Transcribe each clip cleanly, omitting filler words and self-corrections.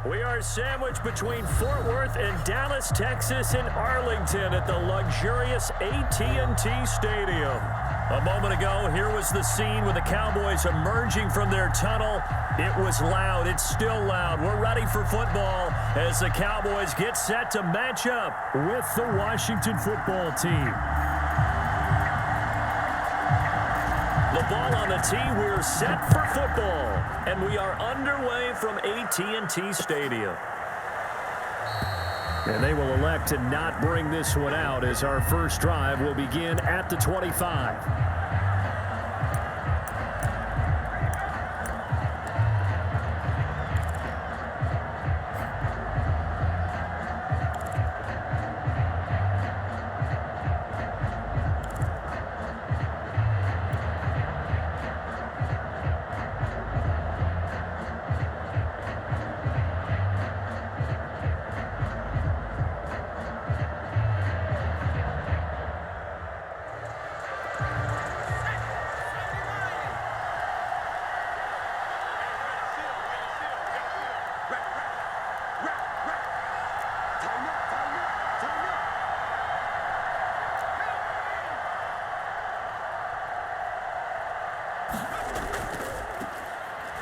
We are sandwiched between Fort Worth and Dallas, Texas, and Arlington at the luxurious AT&T Stadium. A moment ago, here was the scene with the Cowboys emerging from their tunnel. It was loud. It's still loud. We're ready for football as the Cowboys get set to match up with the Washington football team. The ball on the tee. We're set for football, and we are underway from AT&T Stadium. And they will elect to not bring this one out as our first drive will begin at the 25.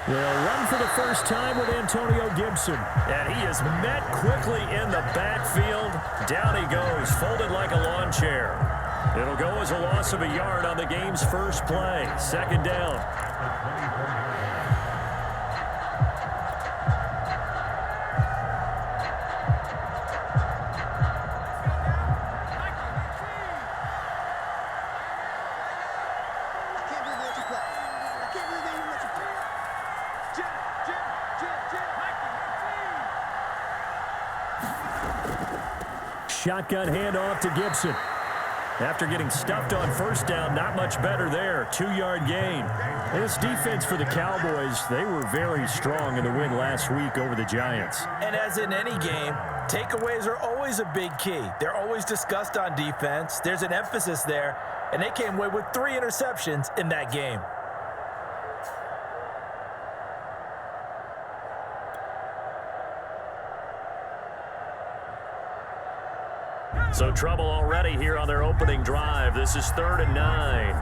They'll run for the first time with Antonio Gibson. And he is met quickly in the backfield. Down he goes, folded like a lawn chair. It'll go as a loss of a yard on the game's first play. Second down. Shotgun handoff to Gibson. After getting stuffed on first down, not much better there. 2-yard gain. This defense for the Cowboys, they were very strong in the win last week over the Giants. And as in any game, takeaways are always a big key. They're always discussed on defense. There's an emphasis there, and they came away with 3 interceptions in that game. So trouble already here on their opening drive. This is 3rd and 9.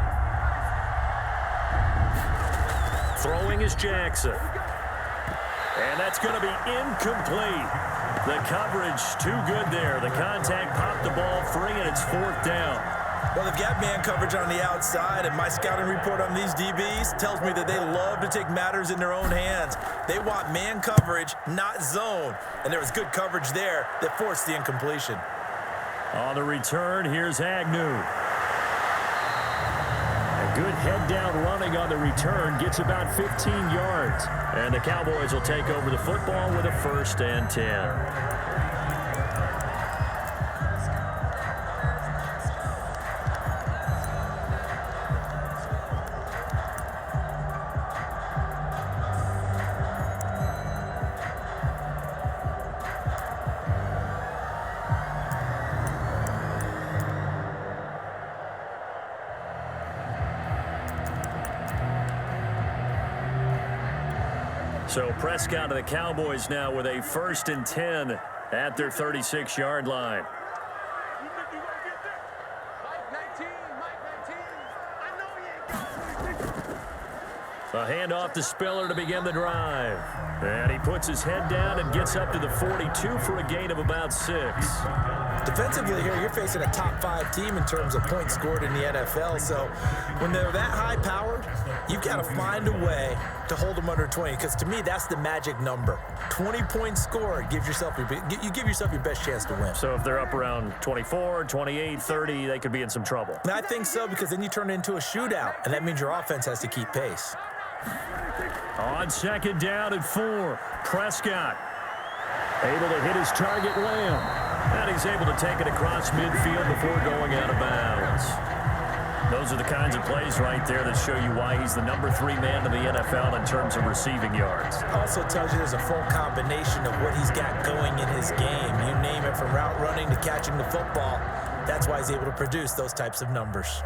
Throwing is Jackson. And that's going to be incomplete. The coverage too good there. The contact popped the ball free, and it's 4th down. Well, they've got man coverage on the outside, and my scouting report on these DBs tells me that they love to take matters in their own hands. They want man coverage, not zone. And there was good coverage there that forced the incompletion. On the return, here's Agnew. A good head-down running on the return, gets about 15 yards. And the Cowboys will take over the football with a 1st and 10. So Prescott of the Cowboys now with a 1st and 10 at their 36-yard line. A handoff to Spiller to begin the drive. And he puts his head down and gets up to the 42 for a gain of about 6. Defensively here, you're facing a top 5 team in terms of points scored in the NFL. So when they're that high-powered, you've got to find a way to hold them under 20. Because to me, that's the magic number. 20 points scored, you give yourself your best chance to win. So if they're up around 24, 28, 30, they could be in some trouble. I think so, because then you turn it into a shootout, and that means your offense has to keep pace. On 2nd down and 4, Prescott able to hit his target, Lamb. And he's able to take it across midfield before going out of bounds. Those are the kinds of plays right there that show you why he's the number 3 man in the NFL in terms of receiving yards. Also tells you there's a full combination of what he's got going in his game. You name it, from route running to catching the football. That's why he's able to produce those types of numbers.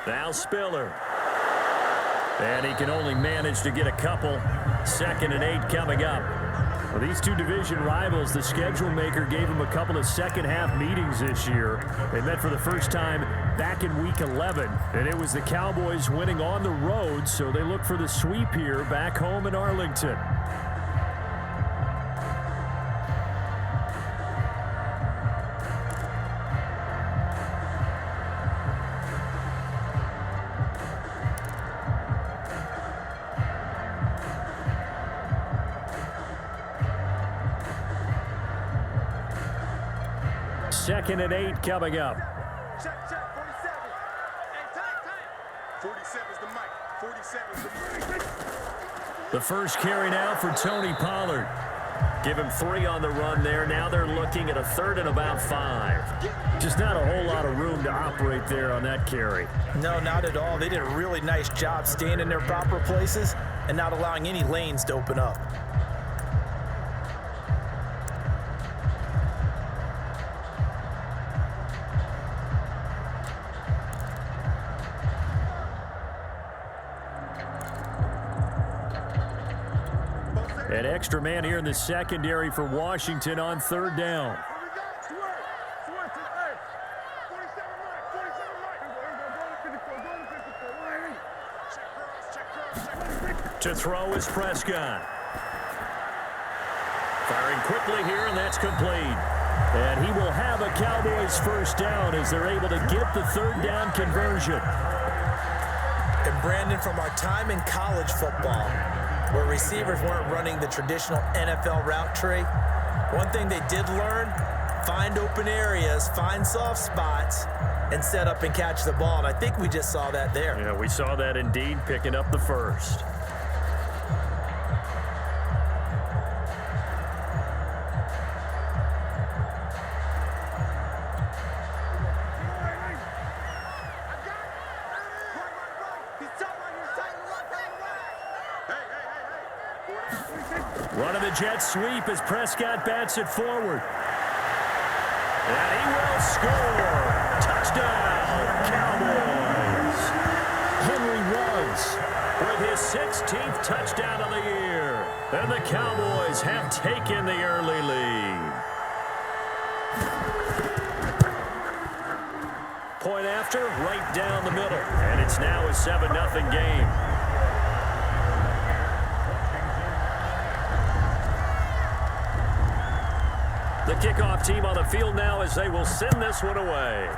Now Spiller. And he can only manage to get a couple. 2nd and 8 coming up. Well, these two division rivals, the schedule maker gave them a couple of second-half meetings this year. They met for the first time back in Week 11, and it was the Cowboys winning on the road, so they look for the sweep here back home in Arlington. Second and 8 coming up. Check, 47. Hey, time. 47 is the mic. 47 is the mic. The first carry now for Tony Pollard. Give him 3 on the run there. Now they're looking at a 3rd and about 5. Just not a whole lot of room to operate there on that carry. No, not at all. They did a really nice job staying in their proper places and not allowing any lanes to open up. An extra man here in the secondary for Washington on 3rd down. To throw is Prescott. Firing quickly here, and that's complete. And he will have a Cowboys first down as they're able to get the 3rd down conversion. And Brandon, from our time in college football, where receivers weren't running the traditional NFL route tree, one thing they did learn, find open areas, find soft spots, and set up and catch the ball. And I think we just saw that there. Yeah, we saw that indeed, picking up the first. Running the jet sweep as Prescott bats it forward. And he will score. Touchdown, Cowboys. Henry Ruggs with his 16th touchdown of the year. And the Cowboys have taken the early lead. Point after, right down the middle. And it's now a 7-0 game. The kickoff team on the field now as they will send this one away.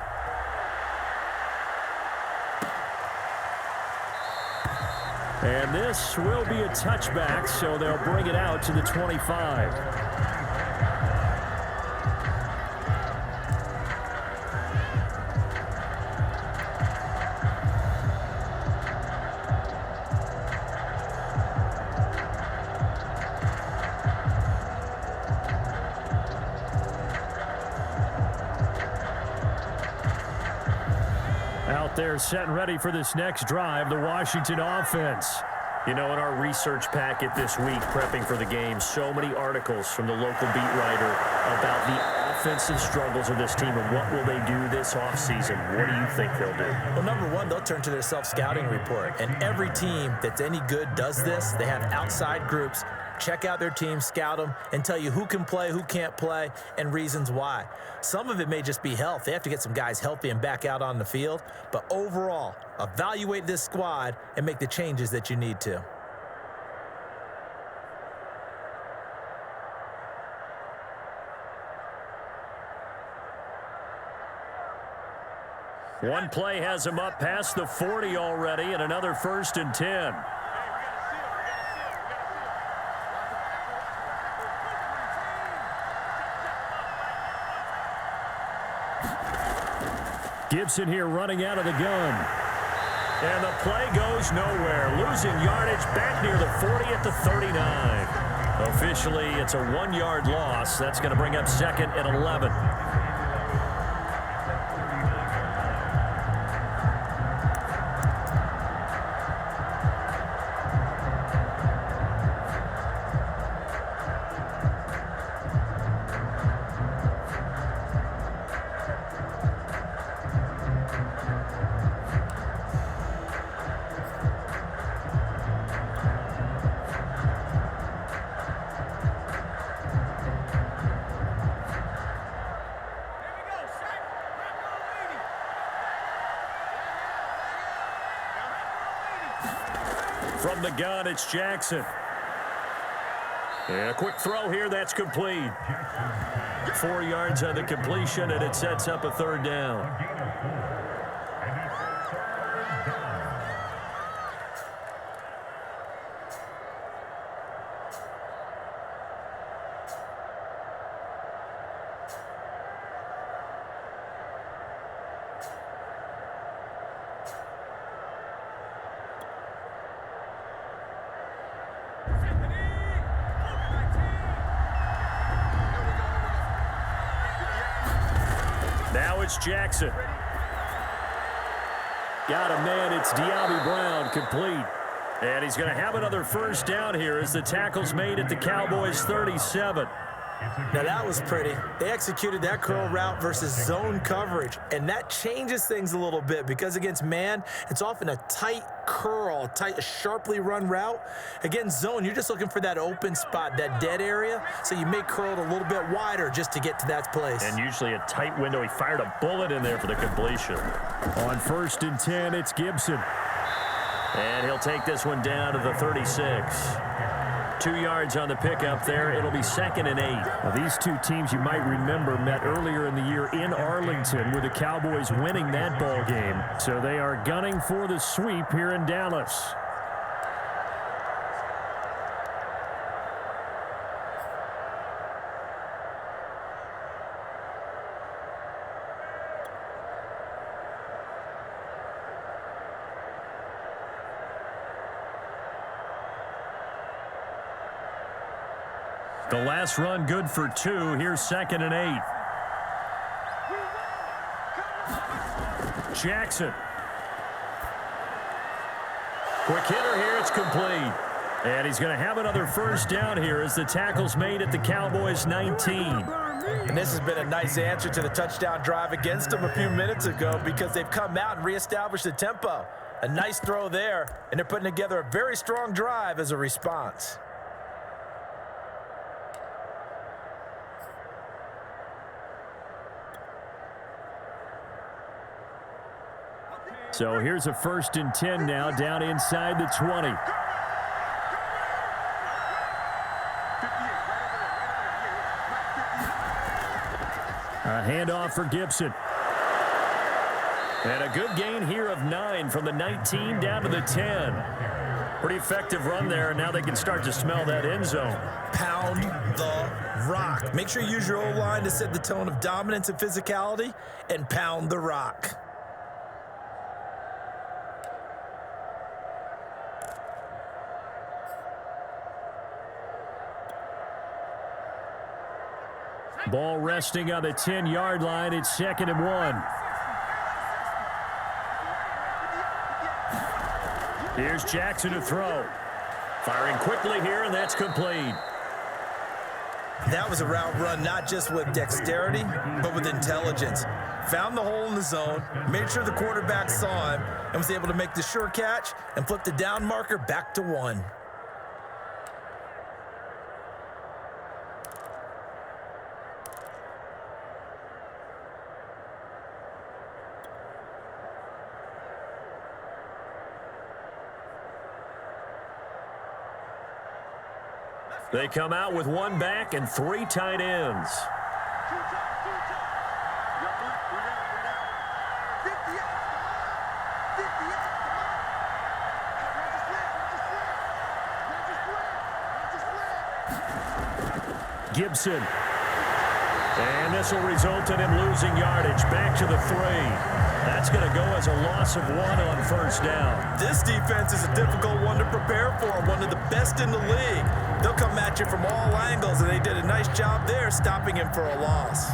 And this will be a touchback, so they'll bring it out to the 25. They're set and ready for this next drive, the Washington offense. You know, in our research packet this week, prepping for the game, so many articles from the local beat writer about the offensive struggles of this team and what will they do this offseason. What do you think they'll do? Well, number one, they'll turn to their self-scouting report. And every team that's any good does this. They have outside groups. Check out their team, scout them, and tell you who can play, who can't play, and reasons why. Some of it may just be health. They have to get some guys healthy and back out on the field. But overall, evaluate this squad and make the changes that you need to. One play has him up past the 40 already, and another 1st and 10. Gibson here running out of the gun. And the play goes nowhere. Losing yardage back near the 40 at the 39. Officially, it's a 1-yard loss. That's going to bring up 2nd and 11. From the gun, it's Jackson. And a quick throw here, that's complete. 4 yards on the completion, and it sets up a third down. Now it's Jackson. Got a man, it's De'Ami Brown, complete. And he's going to have another first down here as the tackle's made at the Cowboys' 37. Now that was pretty. They executed that curl route versus zone coverage, and that changes things a little bit because against man, it's often a tight curl, a sharply run route. Against zone, you're just looking for that open spot, that dead area, so you may curl it a little bit wider just to get to that place. And usually a tight window. He fired a bullet in there for the completion. On 1st and 10, it's Gibson. And he'll take this one down to the 36. 2 yards on the pickup there. It'll be 2nd and 8. Now, these two teams, you might remember, met earlier in the year in Arlington with the Cowboys winning that ball game. So they are gunning for the sweep here in Dallas. The last run good for 2. Here's 2nd and 8. Jackson. Quick hitter here. It's complete. And he's going to have another first down here as the tackle's made at the Cowboys' 19. And this has been a nice answer to the touchdown drive against them a few minutes ago because they've come out and reestablished the tempo. A nice throw there, and they're putting together a very strong drive as a response. So here's a 1st and 10 now, down inside the 20. A handoff for Gibson. And a good gain here of 9 from the 19 down to the 10. Pretty effective run there, and now they can start to smell that end zone. Pound the rock. Make sure you use your O-line to set the tone of dominance and physicality, and pound the rock. Ball resting on the 10-yard line. It's 2nd and 1. Here's Jackson to throw. Firing quickly here, and that's complete. That was a route run not just with dexterity, but with intelligence. Found the hole in the zone, made sure the quarterback saw him, and was able to make the sure catch and flip the down marker back to 1. They come out with 1 back and 3 tight ends. Gibson. And this will result in him losing yardage. Back to the 3. That's going to go as a loss of 1 on 1st down. This defense is a difficult one to prepare for, one of the best in the league. They'll come at you from all angles, and they did a nice job there stopping him for a loss.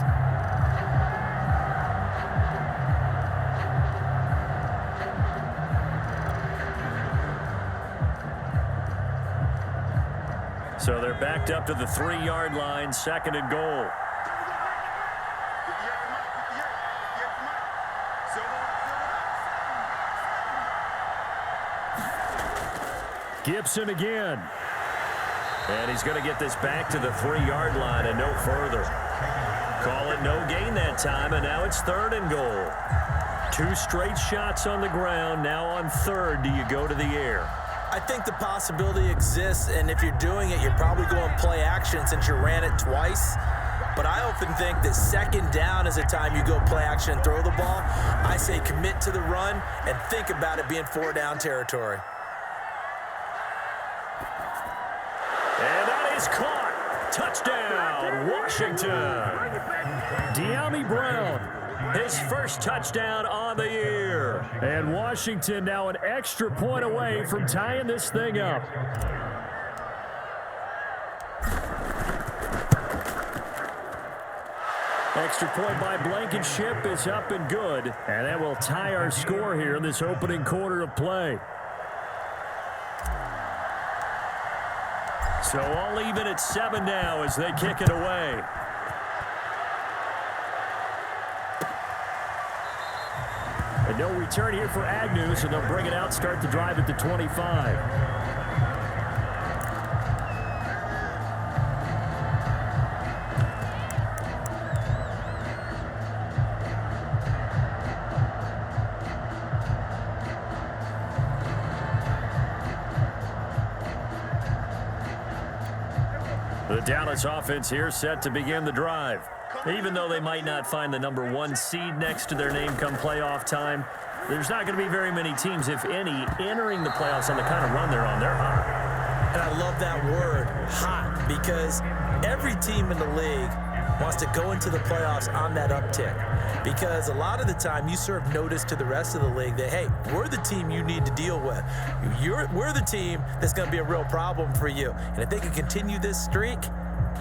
So they're backed up to the 3-yard line, 2nd and goal. Gibson again. And he's going to get this back to the 3-yard line and no further. Call it no gain that time, and now it's 3rd and goal. 2 straight shots on the ground. Now on 3rd, do you go to the air? I think the possibility exists, and if you're doing it, you're probably going play action since you ran it twice. But I often think that second down is a time you go play action and throw the ball. I say commit to the run and think about it being 4-down territory. And that is caught. Touchdown, Washington. De'Ami Brown, his first touchdown on the year. And Washington now an extra point away from tying this thing up. Extra point by Blankenship is up and good. And that will tie our score here in this opening quarter of play. So all even at 7 now as they kick it away. And no return here for Agnew, so they'll bring it out, start the drive at the 25. The Dallas offense here set to begin the drive. Even though they might not find the #1 seed next to their name come playoff time, there's not going to be very many teams, if any, entering the playoffs on the kind of run they're on. They're hot. And I love that word, hot, because every team in the league wants to go into the playoffs on that uptick. Because a lot of the time you serve notice to the rest of the league that, hey, we're the team you need to deal with. We're the team that's going to be a real problem for you. And if they can continue this streak,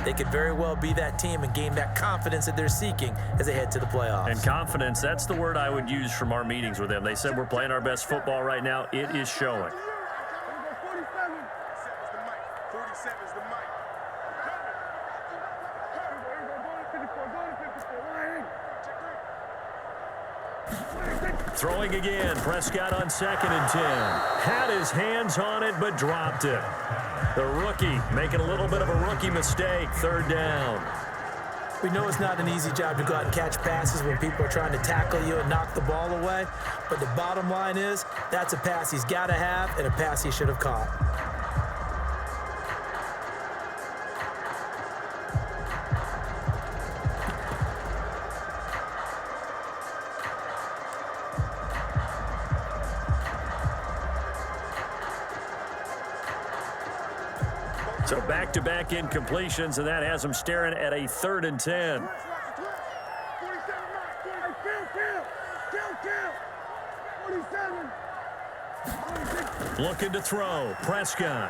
they could very well be that team and gain that confidence that they're seeking as they head to the playoffs. And confidence, that's the word I would use from our meetings with them. They said we're playing our best football right now. It is showing. 47 is the mic. Throwing again, Prescott on 2nd and 10. Had his hands on it, but dropped it. The rookie making a little bit of a rookie mistake, 3rd down. We know it's not an easy job to go out and catch passes when people are trying to tackle you and knock the ball away. But the bottom line is, that's a pass he's got to have and a pass he should have caught. So back-to-back incompletions, and that has them staring at a 3rd and 10. Looking to throw, Prescott.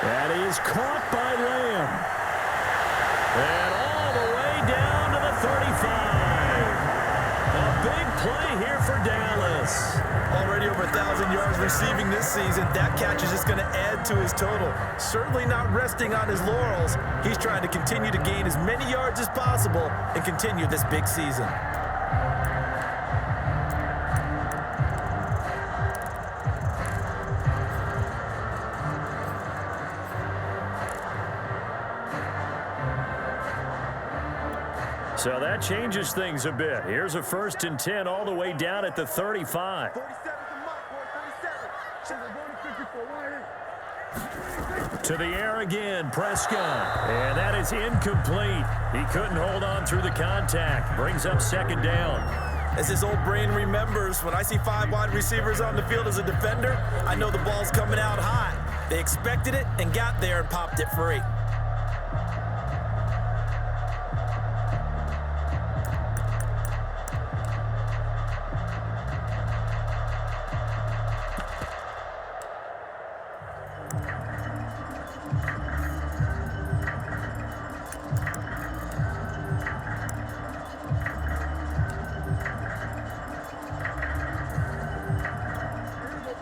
That is caught by Lamb. And all the way down to the 35. A big play here for Dallas. Already over 1,000 yards receiving this season. That catch is just going to add to his total. Certainly not resting on his laurels. He's trying to continue to gain as many yards as possible and continue this big season. So that changes things a bit. Here's a 1st and 10 all the way down at the 35. 47 is the mic, boy. 47. To the air again, Prescott. And that is incomplete. He couldn't hold on through the contact. Brings up 2nd down. As his old brain remembers, when I see 5 wide receivers on the field as a defender, I know the ball's coming out hot. They expected it and got there and popped it free.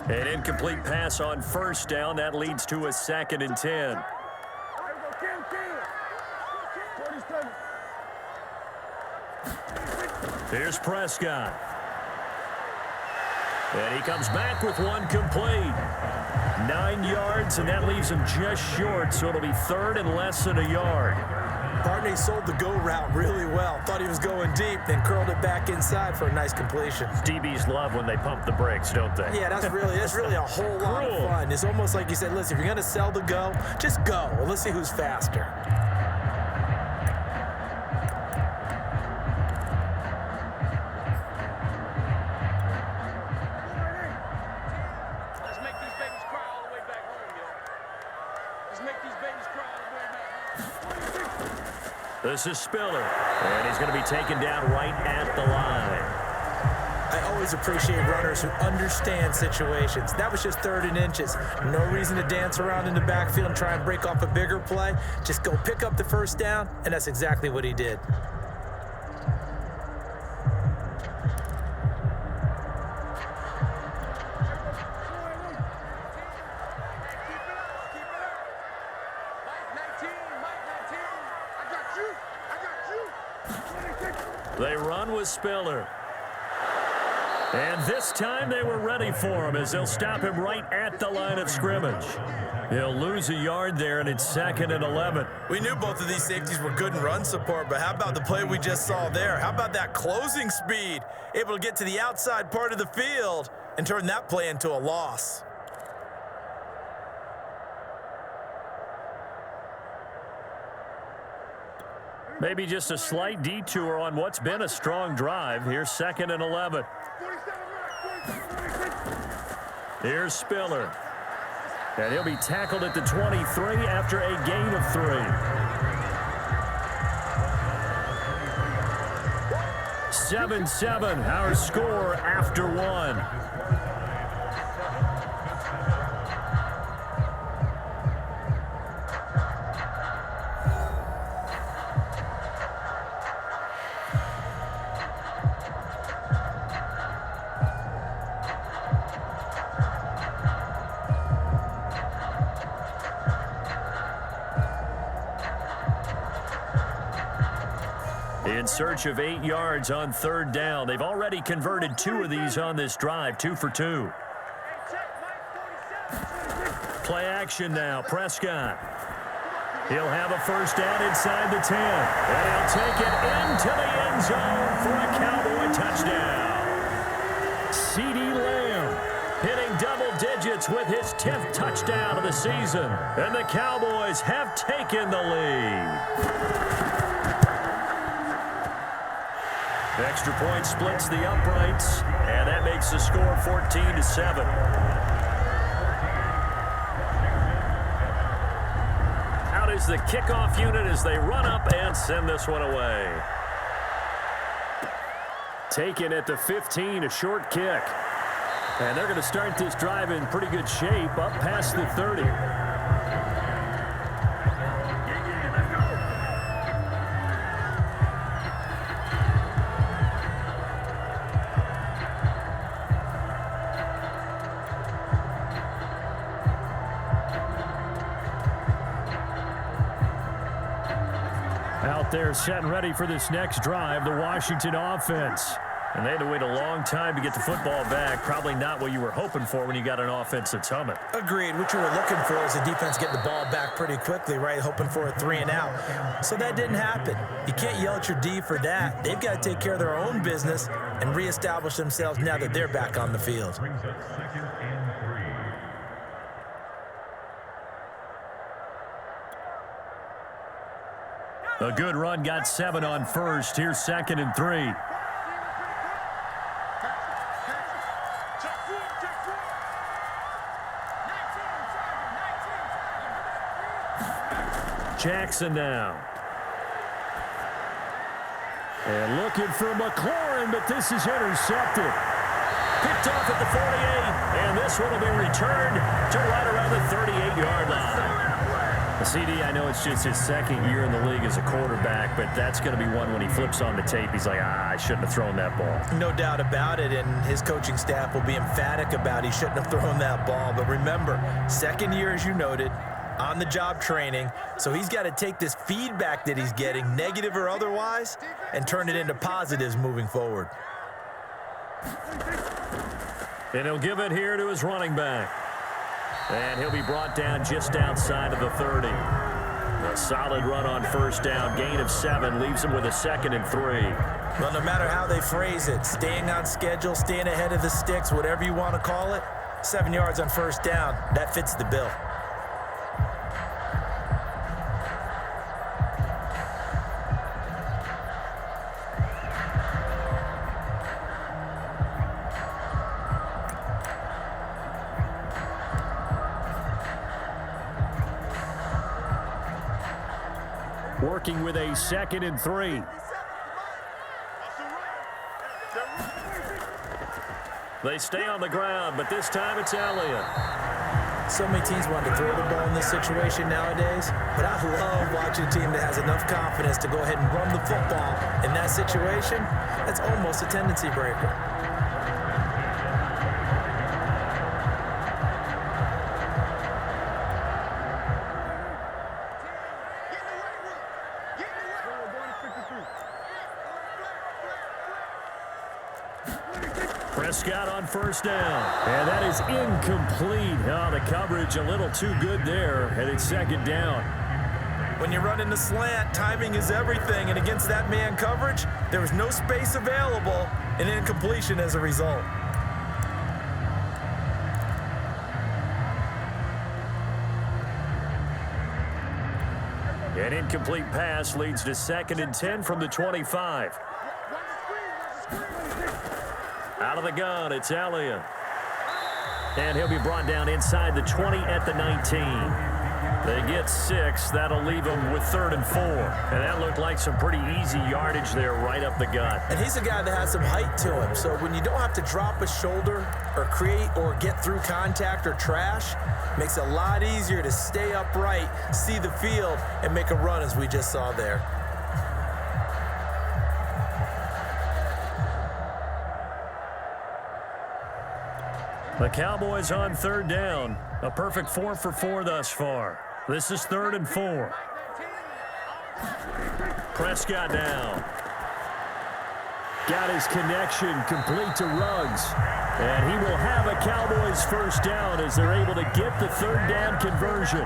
An incomplete pass on 1st down. That leads to a 2nd and 10. Here's Prescott. And he comes back with one complete. 9 yards, and that leaves him just short, so it'll be 3rd and less than a yard. Partner, he sold the go route really well. Thought he was going deep, then curled it back inside for a nice completion. DBs love when they pump the brakes, don't they? Yeah, that's really a whole lot of fun. It's almost like you said, listen, if you're going to sell the go, just go. Well, let's see who's faster. Let's make these babies cry all the way back home, yo. Let's make these babies cry all the way back home. This is Spiller, and he's going to be taken down right at the line. I always appreciate runners who understand situations. That was just 3rd and inches. No reason to dance around in the backfield and try and break off a bigger play. Just go pick up the first down, and that's exactly what he did. They run with Spiller. And this time they were ready for him as they'll stop him right at the line of scrimmage. He'll lose a yard there, and it's 2nd and 11. We knew both of these safeties were good in run support, but how about the play we just saw there? How about that closing speed? Able to get to the outside part of the field and turn that play into a loss. Maybe just a slight detour on what's been a strong drive. Here's 2nd and 11. Here's Spiller. And he'll be tackled at the 23 after a gain of 3. 7-7, our score after 1. In search of 8 yards on 3rd down. They've already converted 2 of these on this drive, 2 for 2. Play action now, Prescott. He'll have a first down inside the 10. And he'll take it into the end zone for a Cowboy touchdown. CeeDee Lamb hitting double digits with his 10th touchdown of the season. And the Cowboys have taken the lead. Extra point splits the uprights, and that makes the score 14-7. Out is the kickoff unit as they run up and send this one away. Taken at the 15, a short kick. And they're going to start this drive in pretty good shape up past the 30. Out there set and ready for this next drive, the Washington offense. And they had to wait a long time to get the football back. Probably not what you were hoping for when you got an offense that's humming. Agreed. What you were looking for is the defense getting the ball back pretty quickly, right? Hoping for a 3 and out. So that didn't happen. You can't yell at your D for that. They've got to take care of their own business and reestablish themselves now that they're back on the field. A good run got 7 on first. Here's 2nd and 3. Jackson now. And looking for McLaurin, but this is intercepted. Picked off at the 48, and this one will be returned to right around the 38-yard line. CD, I know it's just his 2nd year in the league as a quarterback, but that's going to be one when he flips on the tape, he's like, I shouldn't have thrown that ball. No doubt about it, and his coaching staff will be emphatic about he shouldn't have thrown that ball. But remember, 2nd year, as you noted, on-the-job training, so he's got to take this feedback that he's getting, negative or otherwise, and turn it into positives moving forward. And he'll give it here to his running back. And he'll be brought down just outside of the 30. A solid run on first down. Gain of 7 leaves him with a 2nd and 3. Well, no matter how they phrase it, staying on schedule, staying ahead of the sticks, whatever you want to call it, 7 yards on first down, that fits the bill. Working with a 2nd and 3. They stay on the ground, but this time it's Elliott. So many teams want to throw the ball in this situation nowadays, but I love watching a team that has enough confidence to go ahead and run the football in that situation. That's almost a tendency breaker. Prescott on first down. And that is incomplete. Oh, the coverage a little too good there, and it's 2nd down. When you're running the slant, timing is everything, and against that man coverage, there was no space available, and incompletion as a result. An incomplete pass leads to 2nd and 10 from the 25. Out of the gun, it's Elliott. And he'll be brought down inside the 20 at the 19. They get 6. That'll leave them with 3rd and 4. And that looked like some pretty easy yardage there right up the gut. And he's a guy that has some height to him. So when you don't have to drop a shoulder or create or get through contact or trash, makes it a lot easier to stay upright, see the field, and make a run as we just saw there. The Cowboys on 3rd down. A perfect 4 for 4 thus far. This is 3rd and 4. Prescott down. Got his connection complete to Ruggs. And he will have a Cowboys first down as they're able to get the 3rd down conversion.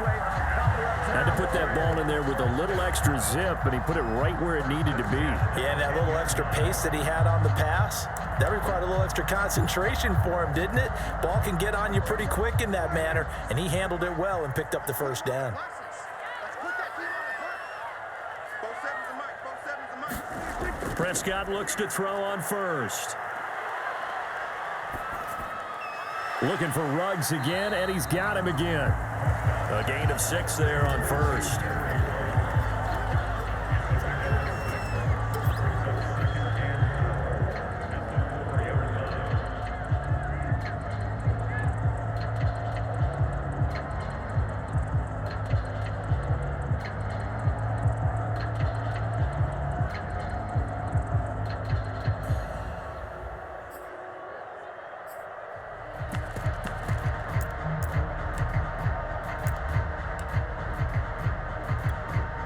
Had to put that ball in there with a little extra zip, but he put it right where it needed to be. Yeah, and that little extra pace that he had on the pass, that required a little extra concentration for him, didn't it? Ball can get on you pretty quick in that manner, and he handled it well and picked up the first down. Prescott looks to throw on first. Looking for Ruggs again, and he's got him again. A gain of 6 there on first.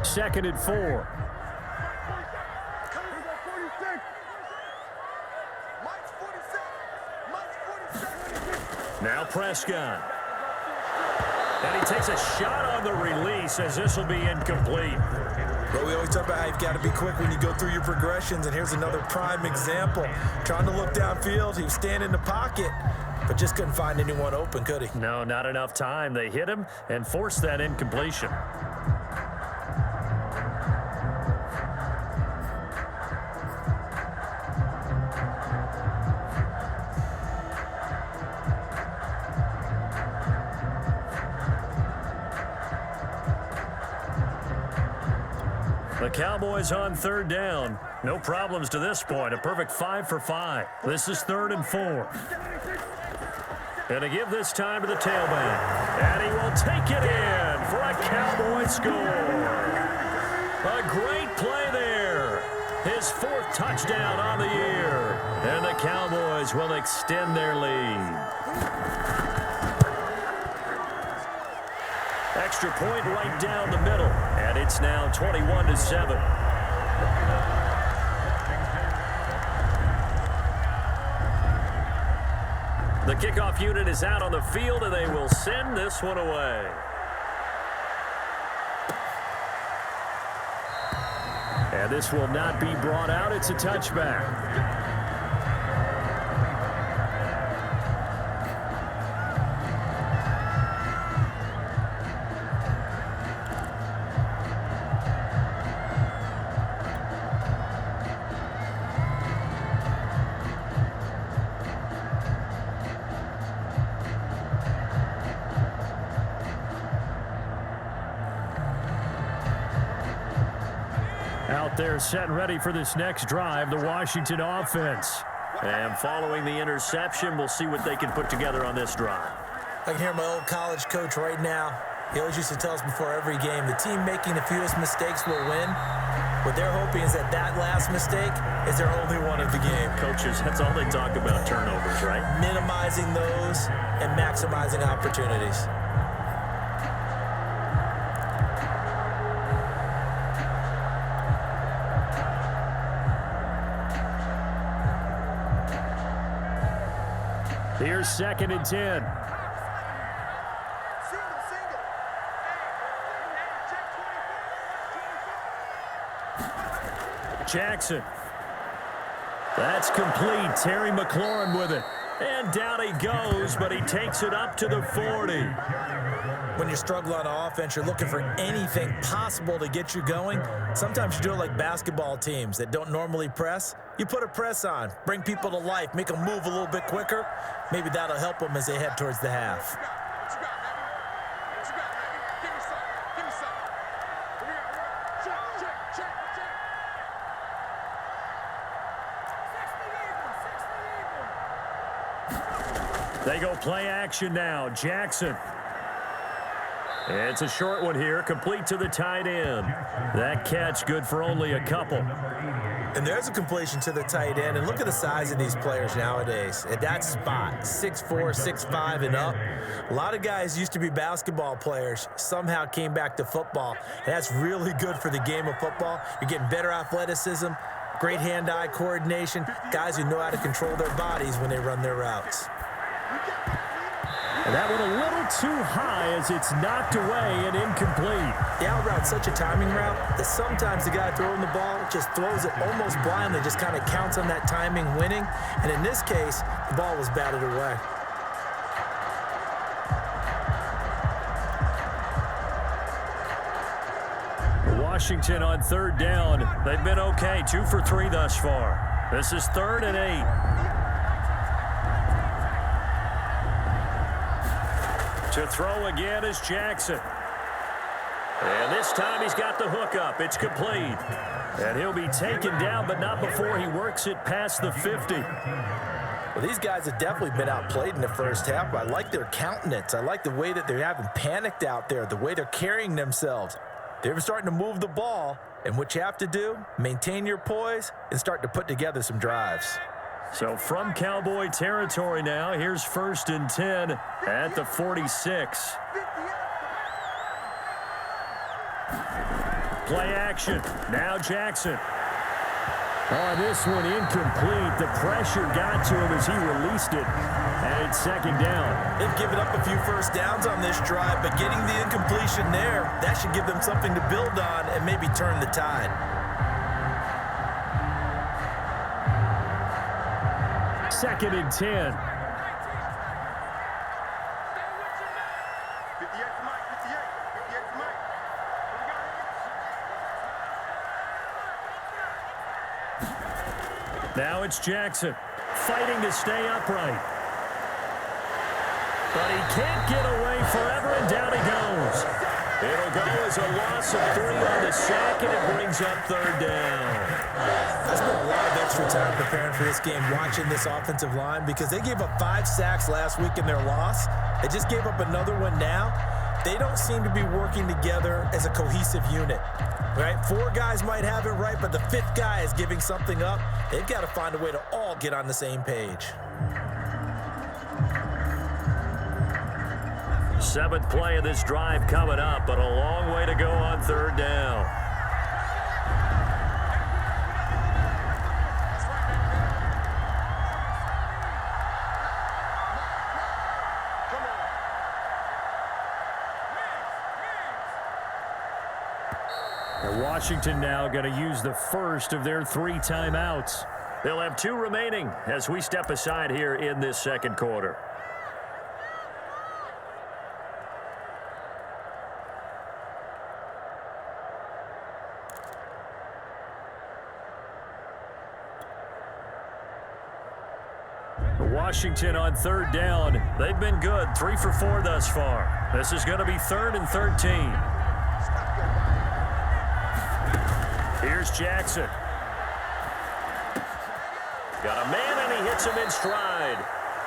Second and 4. Now Prescott. And he takes a shot on the release as this will be incomplete. But we always talk about how you've got to be quick when you go through your progressions, and here's another prime example. Trying to look downfield, he was standing in the pocket, but just couldn't find anyone open, could he? No, not enough time. They hit him and forced that incompletion. The Cowboys on 3rd down. No problems to this point. A perfect 5 for 5. This is 3rd and 4. And to give this time to the tailback. And he will take it in for a Cowboy score. A great play there. His 4th touchdown on the year. And the Cowboys will extend their lead. Extra point right down the middle. And it's now 21-7. The kickoff unit is out on the field, and they will send this one away. And this will not be brought out. It's a touchback. Out there set and ready for this next drive, the Washington offense. And following the interception, we'll see what they can put together on this drive. I can hear my old college coach right now. He always used to tell us before every game, the team making the fewest mistakes will win. What they're hoping is that that last mistake is their only one of the game. Coaches, that's all they talk about, turnovers, right? Minimizing those and maximizing opportunities. Here's 2nd and 10. Single. Jackson. That's complete. Terry McLaurin with it. And down he goes, but he takes it up to the 40. When you struggle on offense, you're looking for anything possible to get you going. Sometimes you do it like basketball teams that don't normally press. You put a press on, bring people to life, make them move a little bit quicker. Maybe that'll help them as they head towards the half. What you got, baby? What you got, baby? Give me something. Give me something. Here we go. Check. They go play action now. Jackson. It's a short one here, complete to the tight end. That catch good for only a couple. And there's a completion to the tight end. And look at the size of these players nowadays. At that spot, 6'4", 6'5", and up. A lot of guys used to be basketball players, somehow came back to football. And that's really good for the game of football. You're getting better athleticism, great hand-eye coordination, guys who know how to control their bodies when they run their routes. And that one a little too high as it's knocked away and incomplete. The out route's such a timing route that sometimes the guy throwing the ball just throws it almost blindly, just kind of counts on that timing winning. And in this case, the ball was batted away. Washington on 3rd down. They've been okay, 2 for 3 thus far. This is 3rd and 8. To throw again is Jackson. And this time he's got the hook up. It's complete. And he'll be taken down, but not before he works it past the 50. Well, these guys have definitely been outplayed in the first half. I like their countenance. I like the way that they're having panicked out there, the way they're carrying themselves. They're starting to move the ball, and what you have to do, maintain your poise and start to put together some drives. So from Cowboy territory now, here's 1st and 10 at the 46. Play action. Now Jackson. Oh, this one incomplete. The pressure got to him as he released it. And it's 2nd down. They've given up a few first downs on this drive, but getting the incompletion there, that should give them something to build on and maybe turn the tide. 2nd and 10. 58 to Mike. 58 to Mike. Now it's Jackson fighting to stay upright. But he can't get away forever, and down he goes. It'll go as a loss of 3 on the sack, and it brings up 3rd down. I spent a lot of extra time preparing for this game, watching this offensive line, because they gave up 5 sacks last week in their loss. They just gave up another one now. They don't seem to be working together as a cohesive unit, right? 4 guys might have it right, but the 5th guy is giving something up. They've got to find a way to all get on the same page. 7th play of this drive coming up, but a long way to go on 3rd down. And Washington now going to use the first of their 3 timeouts. They'll have 2 remaining as we step aside here in this second quarter. Washington on 3rd down. They've been good, 3 for 4 thus far. This is going to be 3rd and 13. Here's Jackson. Got a man, and he hits him in stride.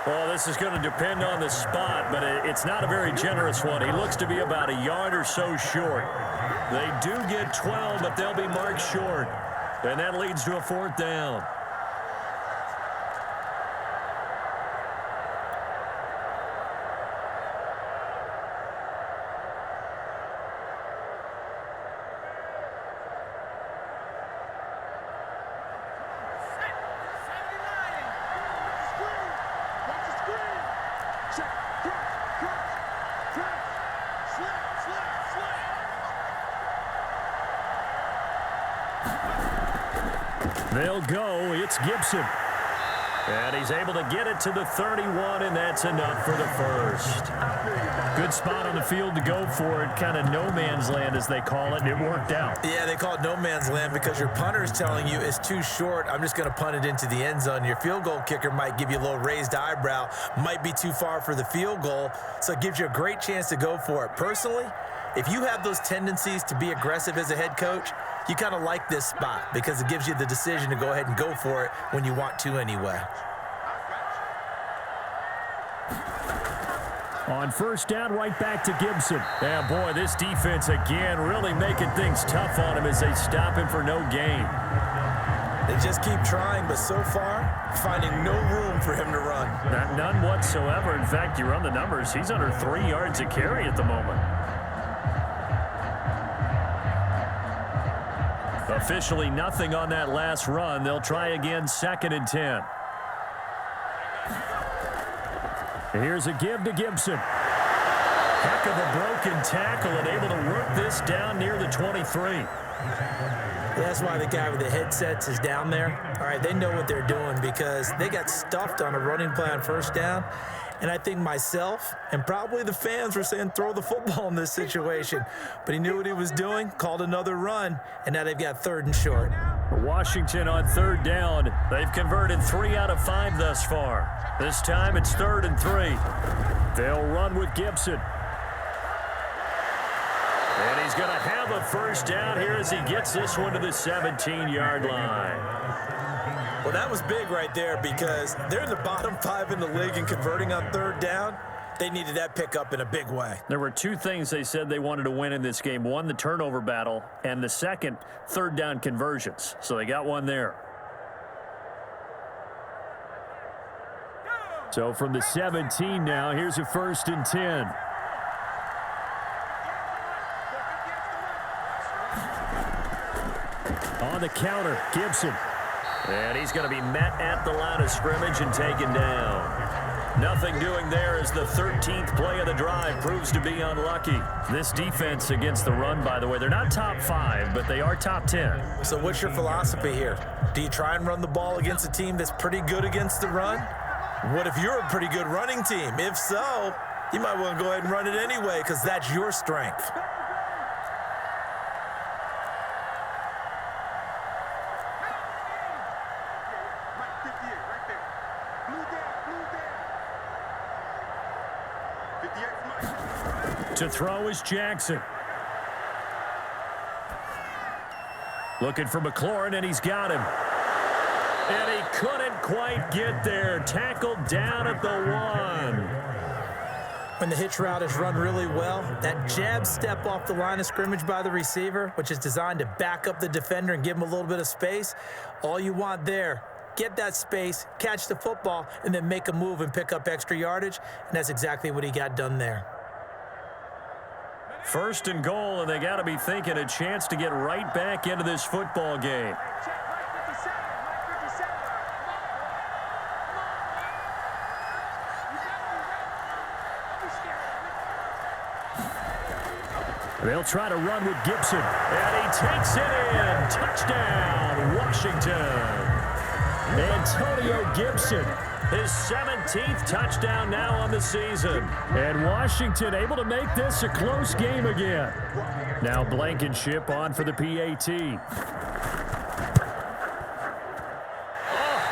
Well, this is going to depend on the spot, but it's not a very generous one. He looks to be about a yard or so short. They do get 12, but they'll be marked short. And that leads to a 4th down. They'll go. It's Gibson. And he's able to get it to the 31, and that's enough for the first. Good spot on the field to go for it. Kind of no man's land, as they call it, and it worked out. Yeah, they call it no man's land because your punter's telling you it's too short. I'm just going to punt it into the end zone. Your field goal kicker might give you a little raised eyebrow. Might be too far for the field goal, so it gives you a great chance to go for it. Personally, if you have those tendencies to be aggressive as a head coach, you kind of like this spot because it gives you the decision to go ahead and go for it when you want to anyway. On 1st down, right back to Gibson. And boy, this defense again really making things tough on him as they stop him for no gain. They just keep trying, but so far, finding no room for him to run. None whatsoever. In fact, you run the numbers, he's under 3 yards a carry at the moment. Officially nothing on that last run. They'll try again, 2nd and 10. Here's a give to Gibson. Heck of a broken tackle and able to work this down near the 23. That's why the guy with the headsets is down there. All right, they know what they're doing because they got stuffed on a running play on 1st down. And I think myself and probably the fans were saying throw the football in this situation. But he knew what he was doing, called another run, and now they've got 3rd and short. Washington on 3rd down. They've converted 3 out of 5 thus far. This time it's 3rd and 3. They'll run with Gibson. And he's going to have a 1st down here as he gets this one to the 17-yard line. Well, that was big right there because they're in the bottom 5 in the league and converting on 3rd down. They needed that pickup in a big way. There were 2 things they said they wanted to win in this game. One, the turnover battle, and the second, 3rd down conversions. So they got one there. So from the 17 now, here's a 1st and 10. On the counter, Gibson. And he's going to be met at the line of scrimmage and taken down. Nothing doing there as the 13th play of the drive proves to be unlucky. This defense against the run, by the way, they're not top 5, but they are top 10. So what's your philosophy here? Do you try and run the ball against a team that's pretty good against the run? What if you're a pretty good running team? If so, you might want to go ahead and run it anyway because that's your strength. To throw is Jackson. Looking for McLaurin, and he's got him. And he couldn't quite get there. Tackled down at the 1. When the hitch route is run really well, that jab step off the line of scrimmage by the receiver, which is designed to back up the defender and give him a little bit of space, all you want there, get that space, catch the football, and then make a move and pick up extra yardage, and that's exactly what he got done there. 1st and goal, and they got to be thinking a chance to get right back into this football game. They'll try to run with Gibson, and he takes it in. Touchdown, Washington. Antonio Gibson, his 17th touchdown now on the season. And Washington able to make this a close game again. Now Blankenship on for the PAT.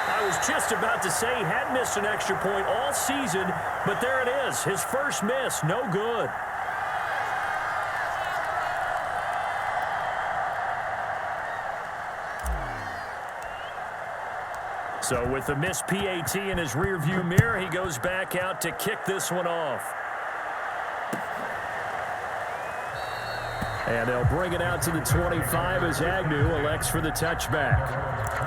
I was just about to say he had missed an extra point all season, but there it is. His first miss, no good. So with the missed PAT in his rearview mirror, he goes back out to kick this one off. And they'll bring it out to the 25 as Agnew elects for the touchback.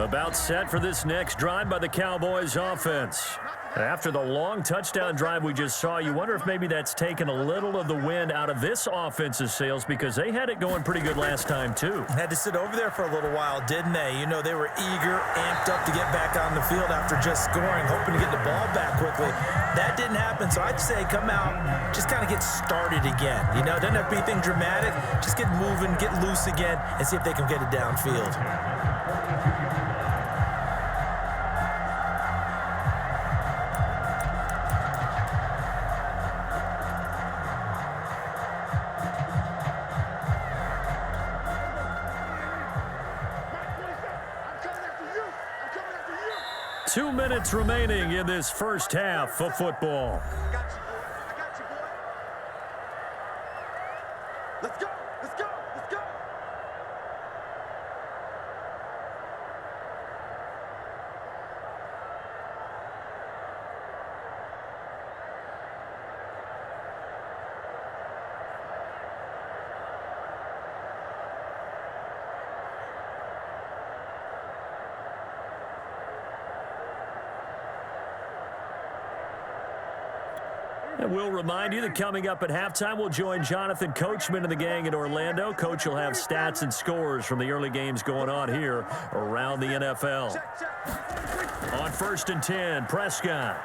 About set for this next drive by the Cowboys offense. After the long touchdown drive we just saw, you wonder if maybe that's taken a little of the wind out of this offense's sails because they had it going pretty good last time too. Had to sit over there for a little while, didn't they? You know, they were eager, amped up to get back on the field after just scoring, hoping to get the ball back quickly. That didn't happen, so I'd say come out, just kind of get started again. You know, doesn't have to be anything dramatic. Just get moving, get loose again, and see if they can get it downfield. 2 minutes remaining in this first half of football. I got you, boy. Let's go. Let's go. Let's go. And we'll remind you that coming up at halftime, we'll join Jonathan Coachman and the gang in Orlando. Coach will have stats and scores from the early games going on here around the NFL. On 1st and 10, Prescott.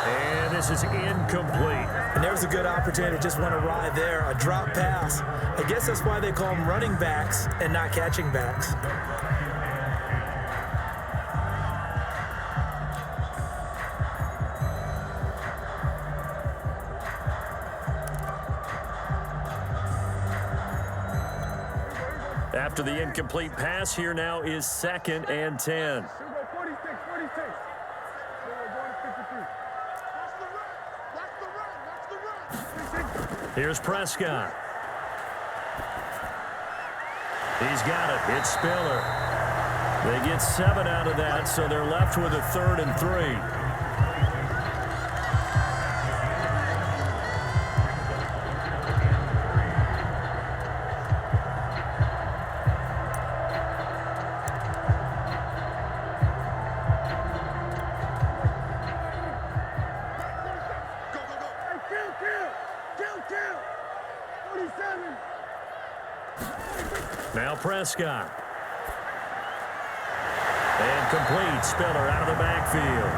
And this is incomplete. And there was a good opportunity to just went awry there. A drop pass. I guess that's why they call them running backs and not catching backs. After the incomplete pass, here now is 2nd and 10. 46, 46. Going to 53. Watch the run. Here's Prescott. He's got it. It's Spiller. They get 7 out of that, so they're left with a 3rd and 3. Now Prescott. And complete. Spiller out of the backfield.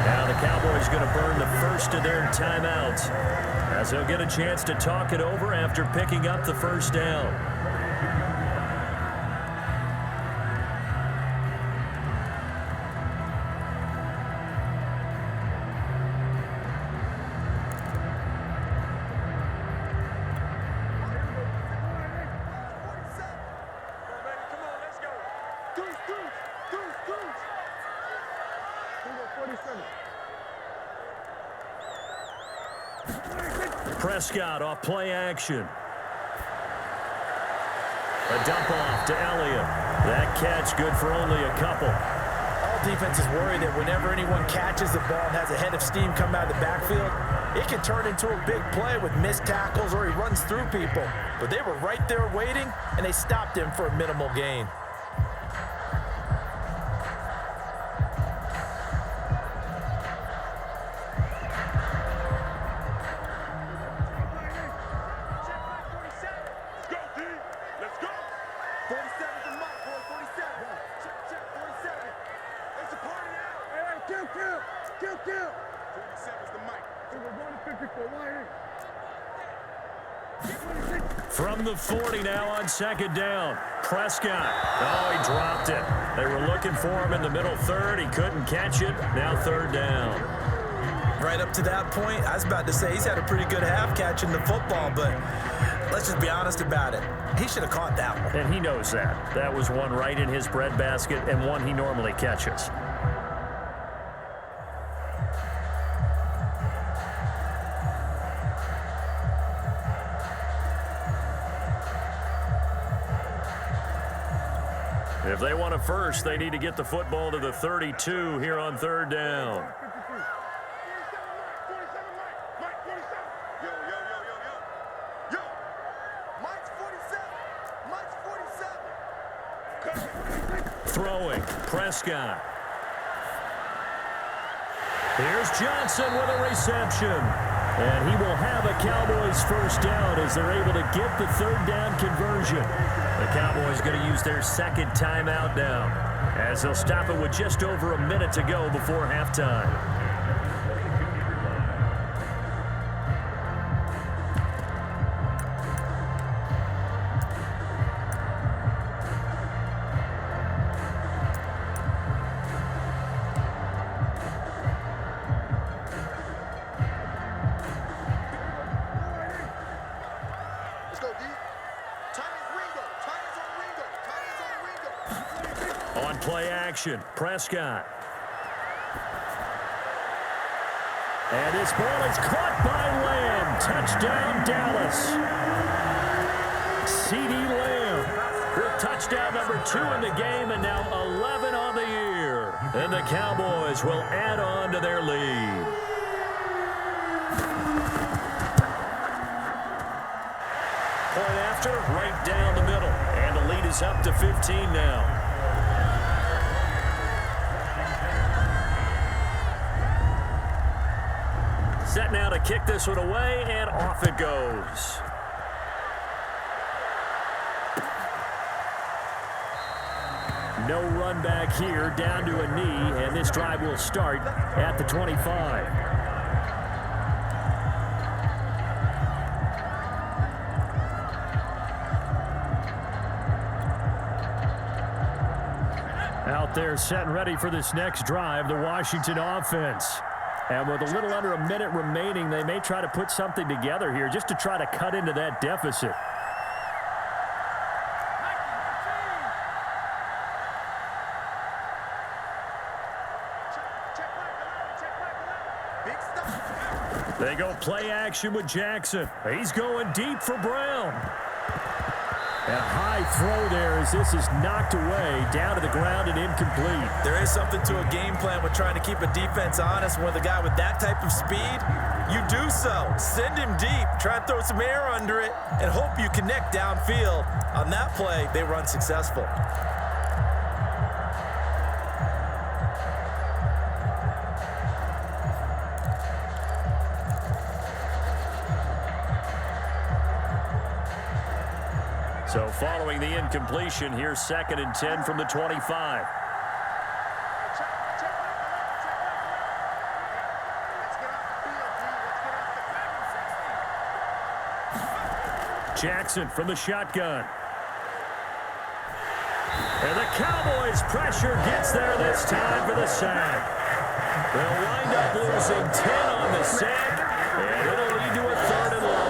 Now the Cowboys going to burn the first of their timeouts as they'll get a chance to talk it over after picking up the first down. Prescott off play action. A dump off to Elliott. That catch good for only a couple. All defenses worry that whenever anyone catches the ball and has a head of steam come out of the backfield, it can turn into a big play with missed tackles or he runs through people. But they were right there waiting, and they stopped him for a minimal gain. From the 40 now on second down. Prescott. Oh, he dropped it. They were looking for him in the middle third. He couldn't catch it. Now third down. Right up to that point, I was about to say he's had a pretty good half catching the football, but let's just be honest about it. He should have caught that one. And he knows that. That was one right in his breadbasket and one he normally catches. If they want a first, they need to get the football to the 32 here on third down. Throwing, Prescott. Here's Johnson with a reception. And he will have a Cowboys first down as they're able to get the third down conversion. The Cowboys going to use their second timeout now, as they'll stop it with just over a minute to go before halftime. On play action, Prescott. And this ball is caught by Lamb. Touchdown, Dallas. CeeDee Lamb with touchdown number 2 in the game, and now 11 on the year. And the Cowboys will add on to their lead. Point after, right down the middle. And the lead is up to 15 now. Set now to kick this one away, and off it goes. No run back here, down to a knee, and this drive will start at the 25. Out there set and ready for this next drive, the Washington offense. And with a little under a minute remaining, they may try to put something together here just to try to cut into that deficit. They go play action with Jackson. He's going deep for Brown. A high throw there as this is knocked away, down to the ground and incomplete. There is something to a game plan with trying to keep a defense honest. With a guy with that type of speed, you do so. Send him deep, try and throw some air under it, and hope you connect downfield. On that play, they were unsuccessful. So following the incompletion, here's 2nd and 10 from the 25. Jackson from the shotgun. And the Cowboys pressure gets there this time for the sack. They'll wind up losing 10 on the sack, and it'll lead to a 3rd and long.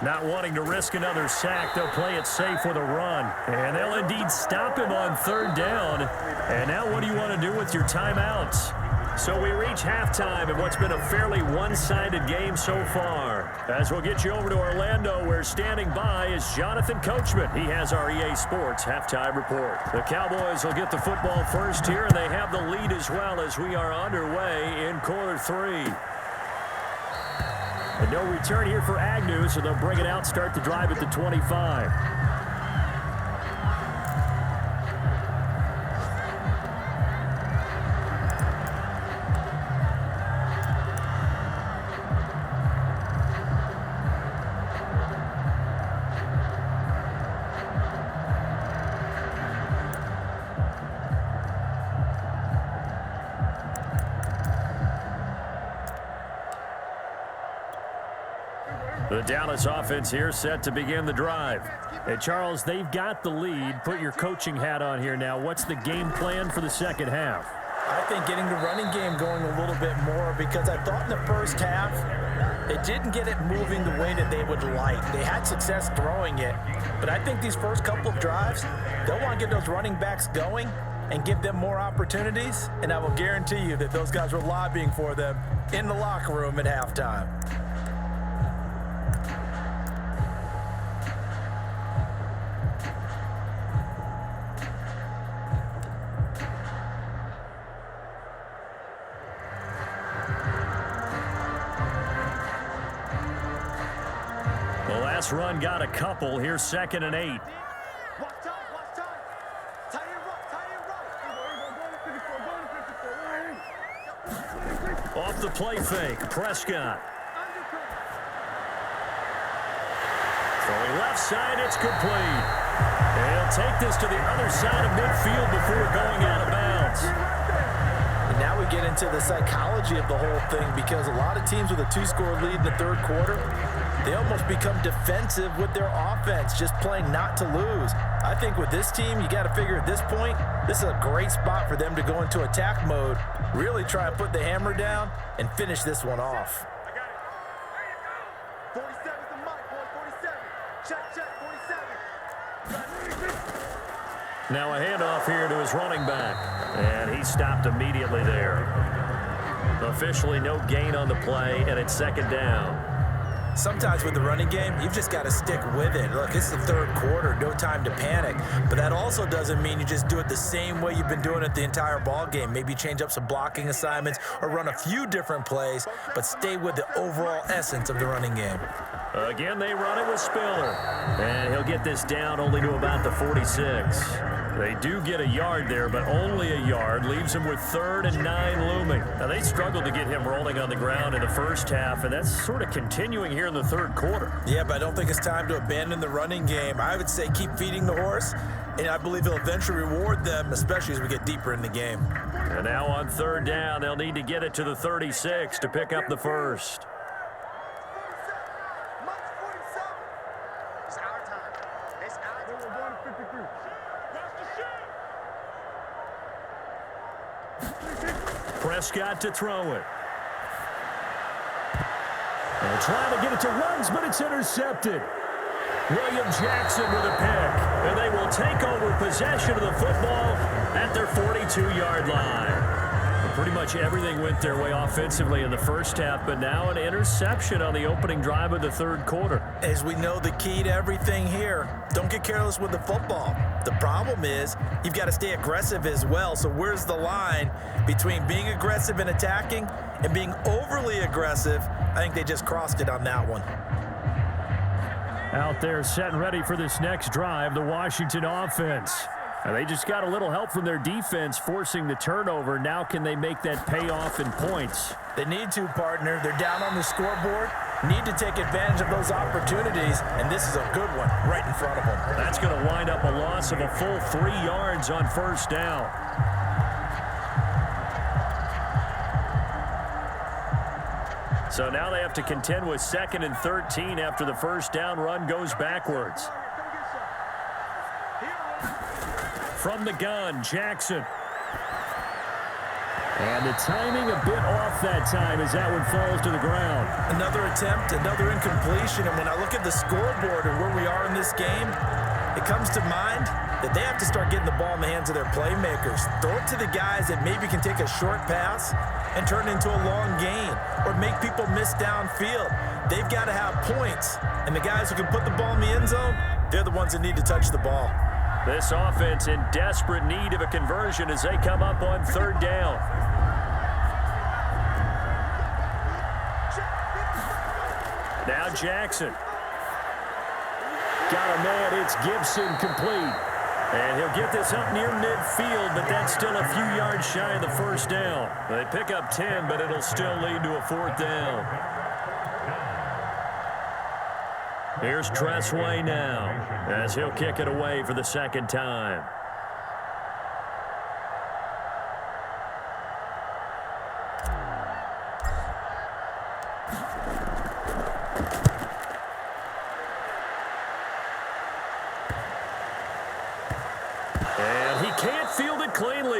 Not wanting to risk another sack, they'll play it safe with a run. And they'll indeed stop him on 3rd down. And now what do you want to do with your timeouts? So we reach halftime in what's been a fairly one-sided game so far. As we'll get you over to Orlando, where standing by is Jonathan Coachman. He has our EA Sports halftime report. The Cowboys will get the football first here, and they have the lead as well as we are underway in quarter 3. And no return here for Agnew, so they'll bring it out, start the drive at the 25. The Dallas offense here set to begin the drive. Hey, Charles, they've got the lead. Put your coaching hat on here now. What's the game plan for the second half? I think getting the running game going a little bit more, because I thought in the first half they didn't get it moving the way that they would like. They had success throwing it, but I think these first couple of drives, they'll want to get those running backs going and give them more opportunities, and I will guarantee you that those guys were lobbying for them in the locker room at halftime. The last run got a couple. Here's 2nd and 8. Watch time, watch time. Tight end right. Off the play fake, Prescott. Throwing left side, it's complete. He'll take this to the other side of midfield before going out of bounds. And now we get into the psychology of the whole thing, because a lot of teams with a 2-score lead in the third quarter, they almost become defensive with their offense, just playing not to lose. I think with this team, you got to figure at this point, this is a great spot for them to go into attack mode, really try and put the hammer down and finish this one off. I got it. 47 is the mic, boy. 47. Check, 47. Now a handoff here to his running back, and he stopped immediately there. Officially no gain on the play, and it's 2nd down. Sometimes with the running game, you've just got to stick with it. Look, it's the third quarter, no time to panic. But that also doesn't mean you just do it the same way you've been doing it the entire ball game. Maybe change up some blocking assignments or run a few different plays, but stay with the overall essence of the running game. Again, they run it with Spiller, and he'll get this down only to about the 46. They do get a yard there, but only a yard. Leaves him with 3rd and 9 looming. Now, they struggled to get him rolling on the ground in the first half, and that's sort of continuing here in the third quarter. Yeah, but I don't think it's time to abandon the running game. I would say keep feeding the horse, and I believe he'll eventually reward them, especially as we get deeper in the game. And now on 3rd down, they'll need to get it to the 36 to pick up the first. It's our time. It's our time. We're going to 53. Prescott to throw it. And trying to get it to Ruggs, but it's intercepted. William Jackson with a pick. And they will take over possession of the football at their 42-yard line. Pretty much everything went their way offensively in the first half, but now an interception on the opening drive of the third quarter. As we know, the key to everything here, don't get careless with the football. The problem is you've got to stay aggressive as well. So where's the line between being aggressive and attacking and being overly aggressive? I think they just crossed it on that one. Out there set and ready for this next drive, the Washington offense. And they just got a little help from their defense forcing the turnover. Now can they make that pay off in points? They need to, partner. They're down on the scoreboard. Need to take advantage of those opportunities, and this is a good one right in front of them. That's going to wind up a loss of a full 3 yards on 1st down. So now they have to contend with 2nd and 13 after the 1st down run goes backwards. From the gun, Jackson. And the timing a bit off that time as that one falls to the ground. Another attempt, another incompletion. And when I look at the scoreboard and where we are in this game, it comes to mind that they have to start getting the ball in the hands of their playmakers. Throw it to the guys that maybe can take a short pass and turn it into a long gain or make people miss downfield. They've got to have points. And the guys who can put the ball in the end zone, they're the ones that need to touch the ball. This offense in desperate need of a conversion as they come up on 3rd down. Now Jackson. Got a man, it's Gibson complete. And he'll get this up near midfield, but that's still a few yards shy of the 1st down. They pick up 10, but it'll still lead to a 4th down. Here's Tressway now as he'll kick it away for the 2nd time.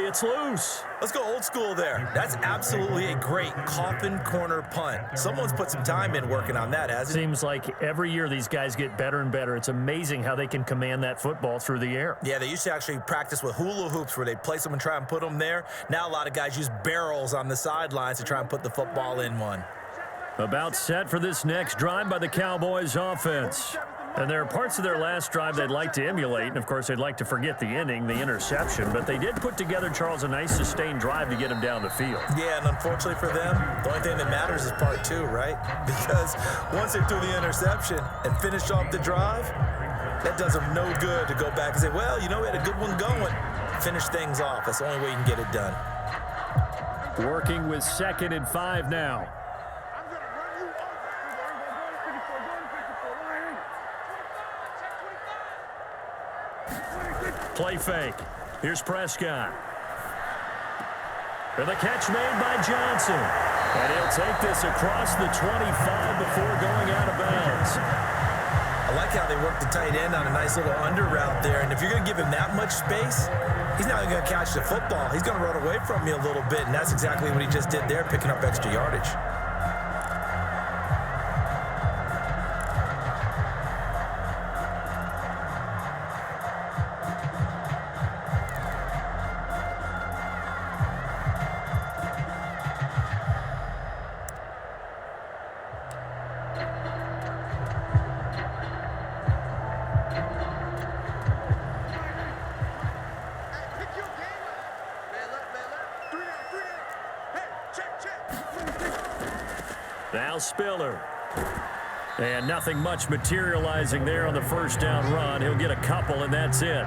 it's loose. Let's go old school there. That's absolutely a great coffin corner punt. Someone's put some time in working on that, hasn't it? Seems like every year these guys get better and better. It's amazing how they can command that football through the air. Yeah, they used to actually practice with hula hoops where they'd place them and try and put them there. Now a lot of guys use barrels on the sidelines to try and put the football in one. About set for this next drive by the Cowboys offense. And there are parts of their last drive they'd like to emulate, and of course they'd like to forget the ending, the interception, but they did put together, Charles, a nice sustained drive to get him down the field. Yeah, and unfortunately for them, the only thing that matters is part two, right? Because once they threw the interception and finished off the drive, that does them no good to go back and say, well, you know, we had a good one going. Finish things off. That's the only way you can get it done. Working with 2nd and 5 now. Play fake. Here's Prescott. And the catch made by Johnson. And he'll take this across the 25 before going out of bounds. I like how they work the tight end on a nice little under route there. And if you're going to give him that much space, he's not even going to catch the football. He's going to run away from you a little bit, and that's exactly what he just did there, picking up extra yardage. Now Spiller. And nothing much materializing there on the first down run. He'll get a couple, and that's it.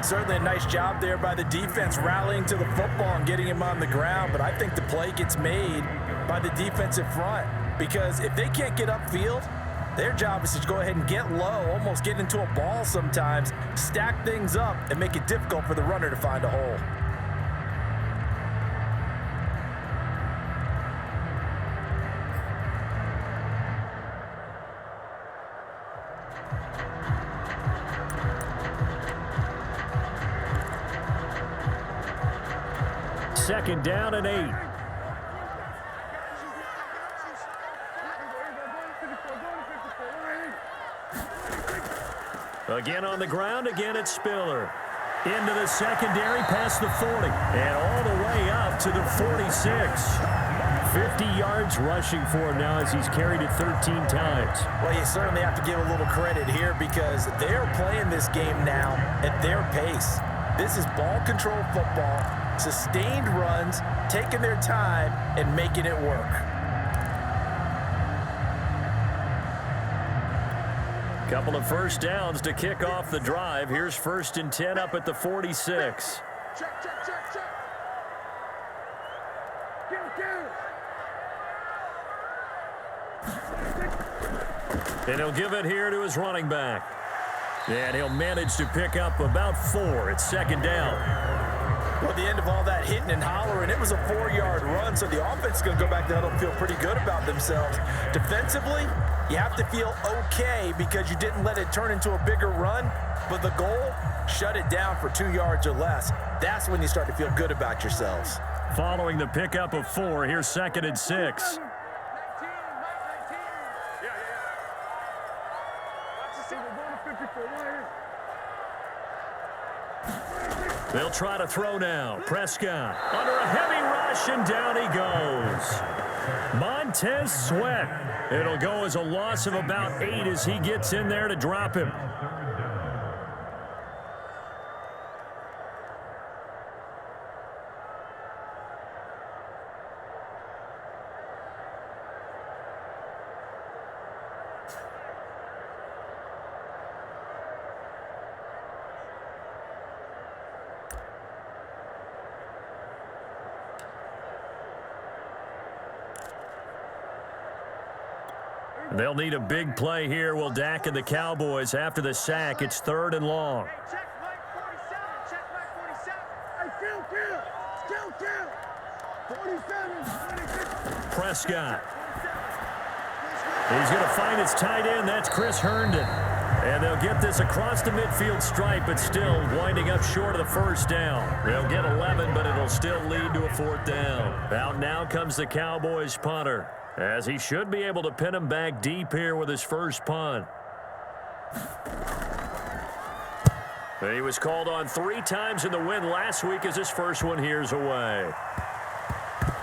Certainly a nice job there by the defense rallying to the football and getting him on the ground, but I think the play gets made by the defensive front because if they can't get upfield, their job is to go ahead and get low, almost get into a ball sometimes, stack things up, and make it difficult for the runner to find a hole. Second down and 8. Again on the ground, again it's Spiller. Into the secondary, past the 40, and all the way up to the 46. 50 yards rushing for him now as he's carried it 13 times. Well, you certainly have to give a little credit here because they're playing this game now at their pace. This is ball control football, sustained runs, taking their time, and making it work. Couple of first downs to kick off the drive. Here's 1st and 10 up at the 46. Check, check, check, check. And he'll give it here to his running back. And he'll manage to pick up about 4. It's 2nd down. Well, at the end of all that hitting and hollering, it was a 4-yard run, so the offense is going to go back to huddle and feel pretty good about themselves. Defensively, you have to feel okay because you didn't let it turn into a bigger run, but the goal, shut it down for 2 yards or less. That's when you start to feel good about yourselves. Following the pickup of 4, here's 2nd and 6. They'll try to throw now. Prescott under a heavy rush, and down he goes. Montez Sweat. It'll go as a loss of about 8 as he gets in there to drop him. They'll need a big play here. Will Dak and the Cowboys after the sack. It's 3rd and long. Check Mike 47. Check Mike 47. Hey, kill. 47. Prescott. He's going to find his tight end. That's Chris Herndon. And they'll get this across the midfield stripe, but still winding up short of the first down. They'll get 11, but it'll still lead to a 4th down. Out now comes the Cowboys punter, as he should be able to pin him back deep here with his first punt. He was called on 3 times in the win last week as his first one here's away.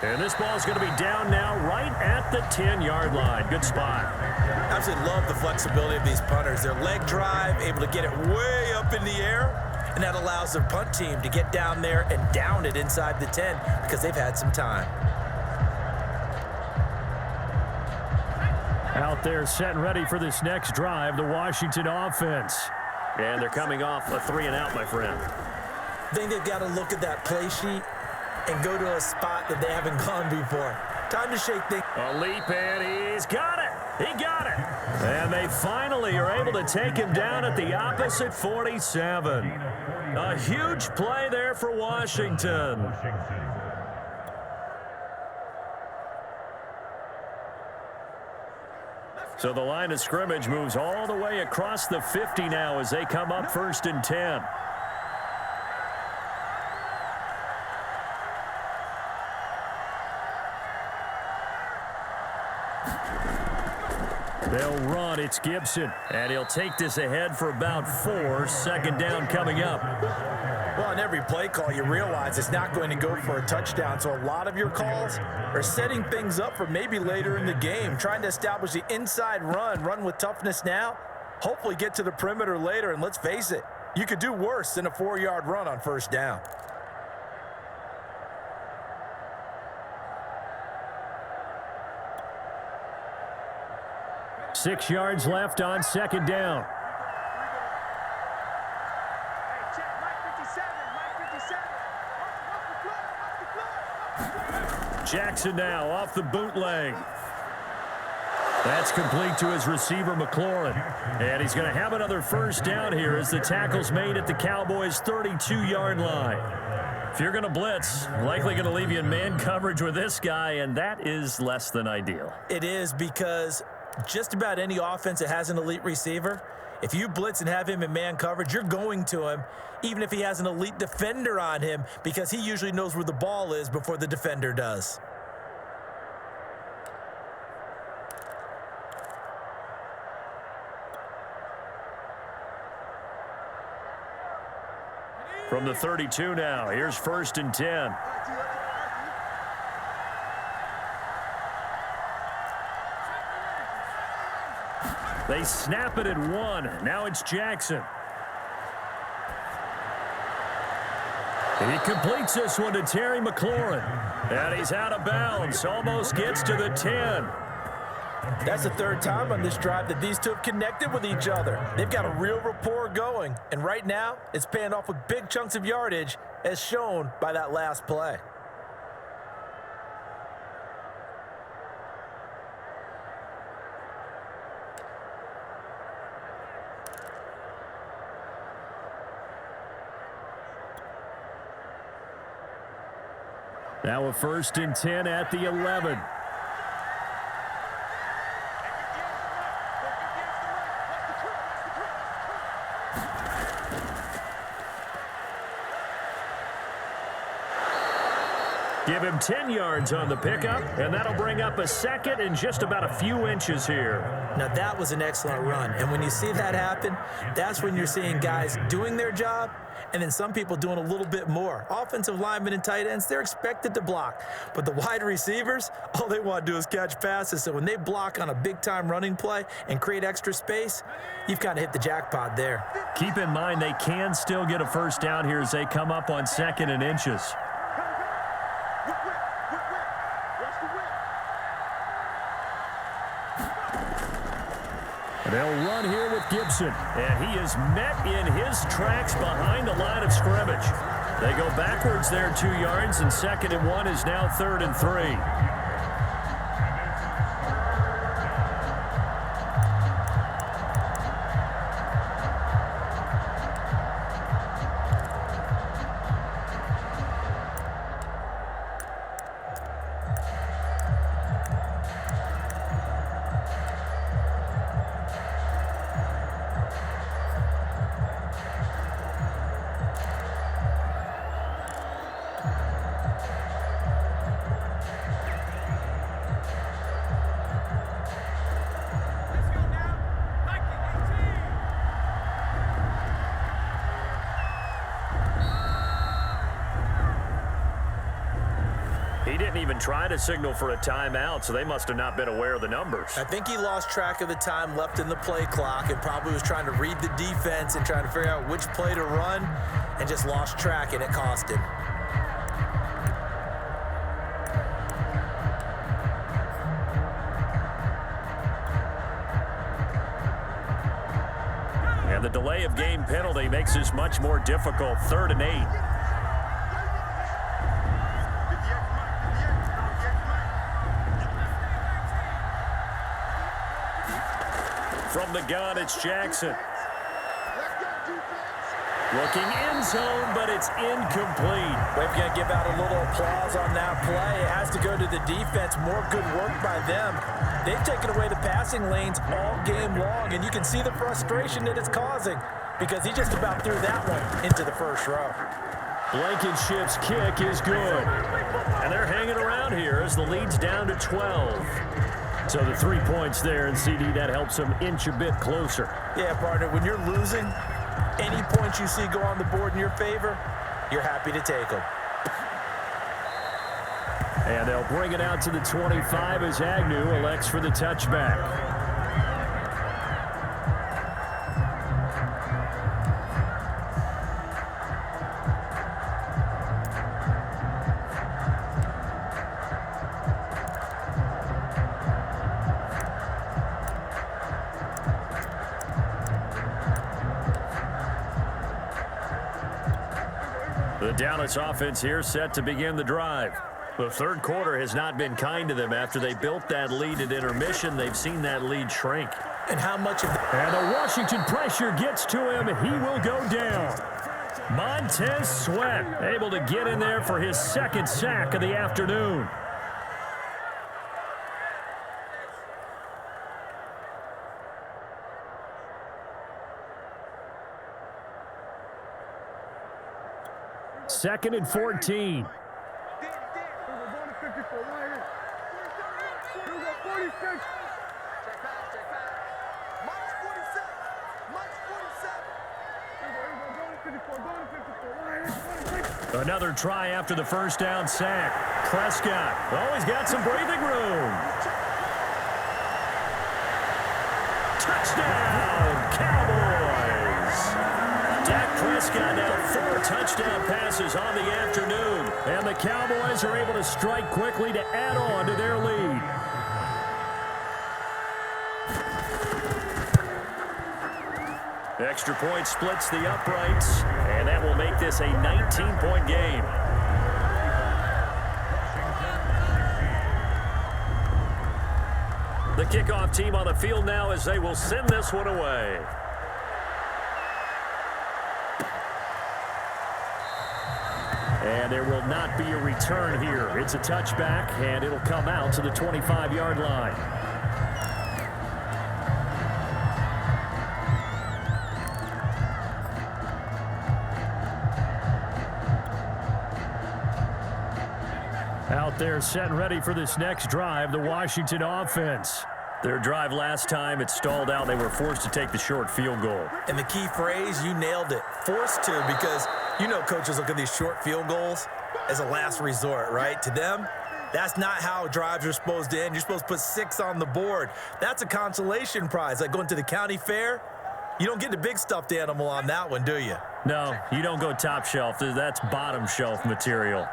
And this ball is going to be down now right at the 10-yard line. Good spot. Absolutely love the flexibility of these punters. Their leg drive, able to get it way up in the air, and that allows their punt team to get down there and down it inside the 10 because they've had some time. Out there set and ready for this next drive, the Washington offense. And they're coming off a 3-and-out, my friend. I think they've got to look at that play sheet and go to a spot that they haven't gone before. Time to shake things. A leap, and he's got it. He got it. And they finally are able to take him down at the opposite 47. A huge play there for Washington. So the line of scrimmage moves all the way across the 50 now as they come up 1st and 10. They'll run. It's Gibson. And he'll take this ahead for about 4. 2nd down coming up. Well, on every play call, you realize it's not going to go for a touchdown. So a lot of your calls are setting things up for maybe later in the game, trying to establish the inside run with toughness now, hopefully get to the perimeter later. And let's face it, you could do worse than a 4-yard run on 1st down. Six yards left on 2nd down. Jackson now off the bootleg. That's complete to his receiver, McLaurin. And he's going to have another 1st down here as the tackle's made at the Cowboys' 32-yard line. If you're going to blitz, likely going to leave you in man coverage with this guy, and that is less than ideal. It is, because just about any offense that has an elite receiver, if you blitz and have him in man coverage, you're going to him, even if he has an elite defender on him, because he usually knows where the ball is before the defender does. From the 32 now, here's 1st and 10. They snap it at 1. Now it's Jackson. He completes this one to Terry McLaurin. And he's out of bounds. Almost gets to the 10. That's the 3rd time on this drive that these two have connected with each other. They've got a real rapport going. And right now, it's paying off with big chunks of yardage, as shown by that last play. Now a 1st and 10 at the 11. Give him 10 yards on the pickup, and that'll bring up a 2nd and just about a few inches here. Now, that was an excellent run, and when you see that happen, that's when you're seeing guys doing their job, and then some people doing a little bit more. Offensive linemen and tight ends, they're expected to block, but the wide receivers, all they want to do is catch passes. So when they block on a big-time running play and create extra space, you've kind of hit the jackpot there. Keep in mind they can still get a 1st down here as they come up on 2nd and inches. They'll run here with Gibson, and he is met in his tracks behind the line of scrimmage. They go backwards there 2 yards, and 2nd and 1 is now 3rd and 3. He didn't even try to signal for a timeout, so they must have not been aware of the numbers. I think he lost track of the time left in the play clock and probably was trying to read the defense and trying to figure out which play to run and just lost track, and it cost him. And the delay of game penalty makes this much more difficult. 3rd and 8. From the gun, it's Jackson. Looking end zone, but it's incomplete. We're going to give out a little applause on that play. It has to go to the defense. More good work by them. They've taken away the passing lanes all game long, and you can see the frustration that it's causing because he just about threw that one into the first row. Blankenship's kick is good. And they're hanging around here as the lead's down to 12. So the 3 points there, and CD, that helps them inch a bit closer. Yeah, partner, when you're losing, any points you see go on the board in your favor, you're happy to take them. And they'll bring it out to the 25 as Agnew elects for the touchback. The Dallas offense here set to begin the drive. The third quarter has not been kind to them. After they built that lead at intermission, they've seen that lead shrink. And how much of that? And the Washington pressure gets to him. He will go down. Montez Sweat able to get in there for his 2nd sack of the afternoon. Second and 14. Another try after the first down sack. Prescott always got some breathing room. Touchdown, Cowboys! Dak Prescott now 4 touchdown passes on the afternoon. And the Cowboys are able to strike quickly to add on to their lead. Extra point splits the uprights, and that will make this a 19-point game. The kickoff team on the field now as they will send this one away. And there will not be a return here. It's a touchback, and it'll come out to the 25-yard line. Out there set and ready for this next drive, the Washington offense. Their drive last time, it stalled out. They were forced to take the short field goal. And the key phrase, you nailed it. Forced to, because you know coaches look at these short field goals as a last resort, right? To them, that's not how drives are supposed to end. You're supposed to put 6 on the board. That's a consolation prize. Like going to the county fair, you don't get the big stuffed animal on that one, do you? No, you don't go top shelf. That's bottom shelf material.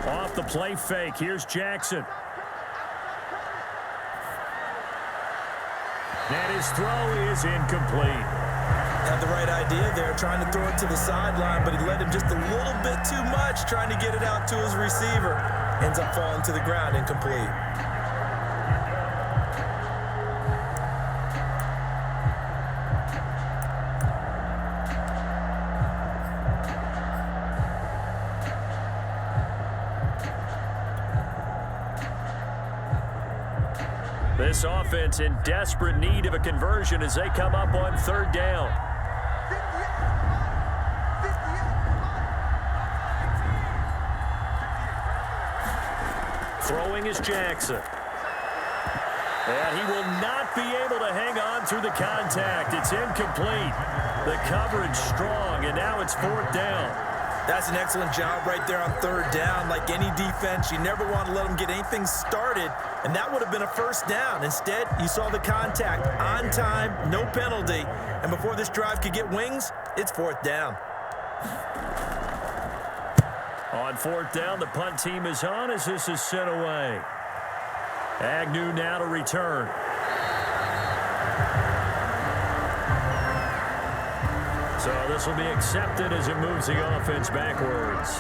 Off the play fake, here's Jackson. And his throw is incomplete. Had the right idea there, trying to throw it to the sideline, but he led him just a little bit too much, trying to get it out to his receiver. Ends up falling to the ground, incomplete. This offense in desperate need of a conversion as they come up on 3rd down. Throwing is Jackson. And he will not be able to hang on through the contact. It's incomplete. The coverage strong, and now it's 4th down. That's an excellent job right there on 3rd down. Like any defense, you never want to let them get anything started, and that would have been a 1st down. Instead, you saw the contact on time, no penalty, and before this drive could get wings, it's 4th down. On 4th down, the punt team is on as this is sent away. Agnew now to return. So this will be accepted as it moves the offense backwards.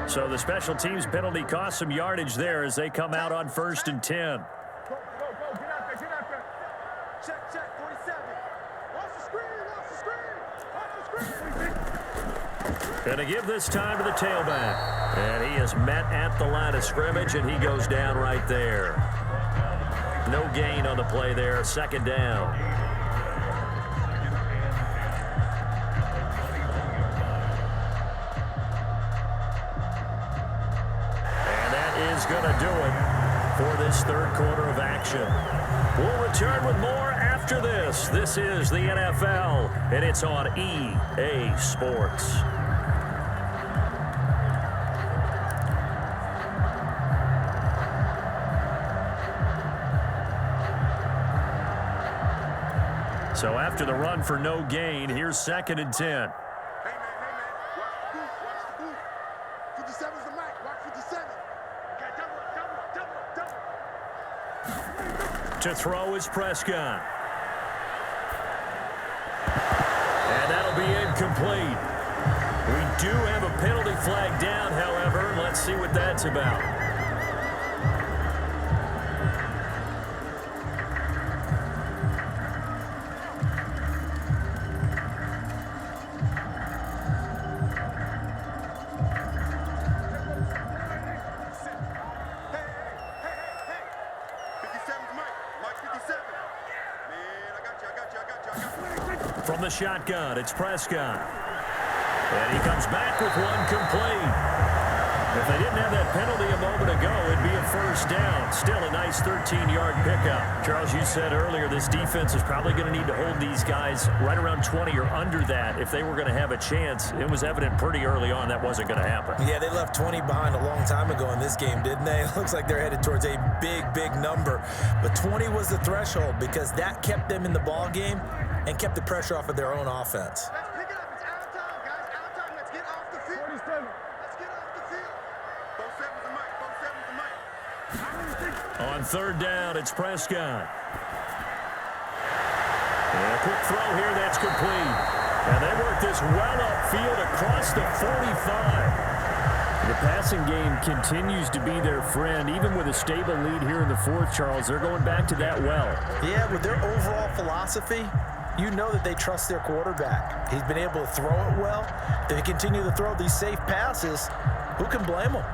So the special teams penalty cost some yardage there as they come out on 1st and 10. Go, get out there, get out there. Check, 47. Watch the screen. Going to give this time to the tailback. And he is met at the line of scrimmage, and he goes down right there. No gain on the play there, 2nd down. Going to do it for this 3rd quarter of action. We'll return with more after this. This is the NFL, and it's on EA Sports. So after the run for no gain, here's 2nd and 10. Hey, man. Watch the booth. 57's the mic. Watch 57. To throw is Prescott. And that'll be incomplete. We do have a penalty flag down, however. Let's see what that's about. From the shotgun, it's Prescott. And he comes back with one complete. If they didn't have that penalty a moment ago, it'd be a 1st down. Still a nice 13-yard pickup. Charles, you said earlier this defense is probably going to need to hold these guys right around 20 or under that if they were going to have a chance. It was evident pretty early on that wasn't going to happen. Yeah, they left 20 behind a long time ago in this game, didn't they? It looks like they're headed towards a big number. But 20 was the threshold because that kept them in the ball game and kept the pressure off of their own offense. Let's pick it up. It's out of time, guys. Out of time. Let's get off the field. 47. Let's get off the field. 47's the mic. 47's the mic. On 3rd down, it's Prescott. And a quick throw here, that's complete. And they work this well upfield across the 45. The passing game continues to be their friend. Even with a stable lead here in the 4th, Charles, they're going back to that well. Yeah, with their overall philosophy, you know that they trust their quarterback. He's been able to throw it well. If they continue to throw these safe passes, who can blame them?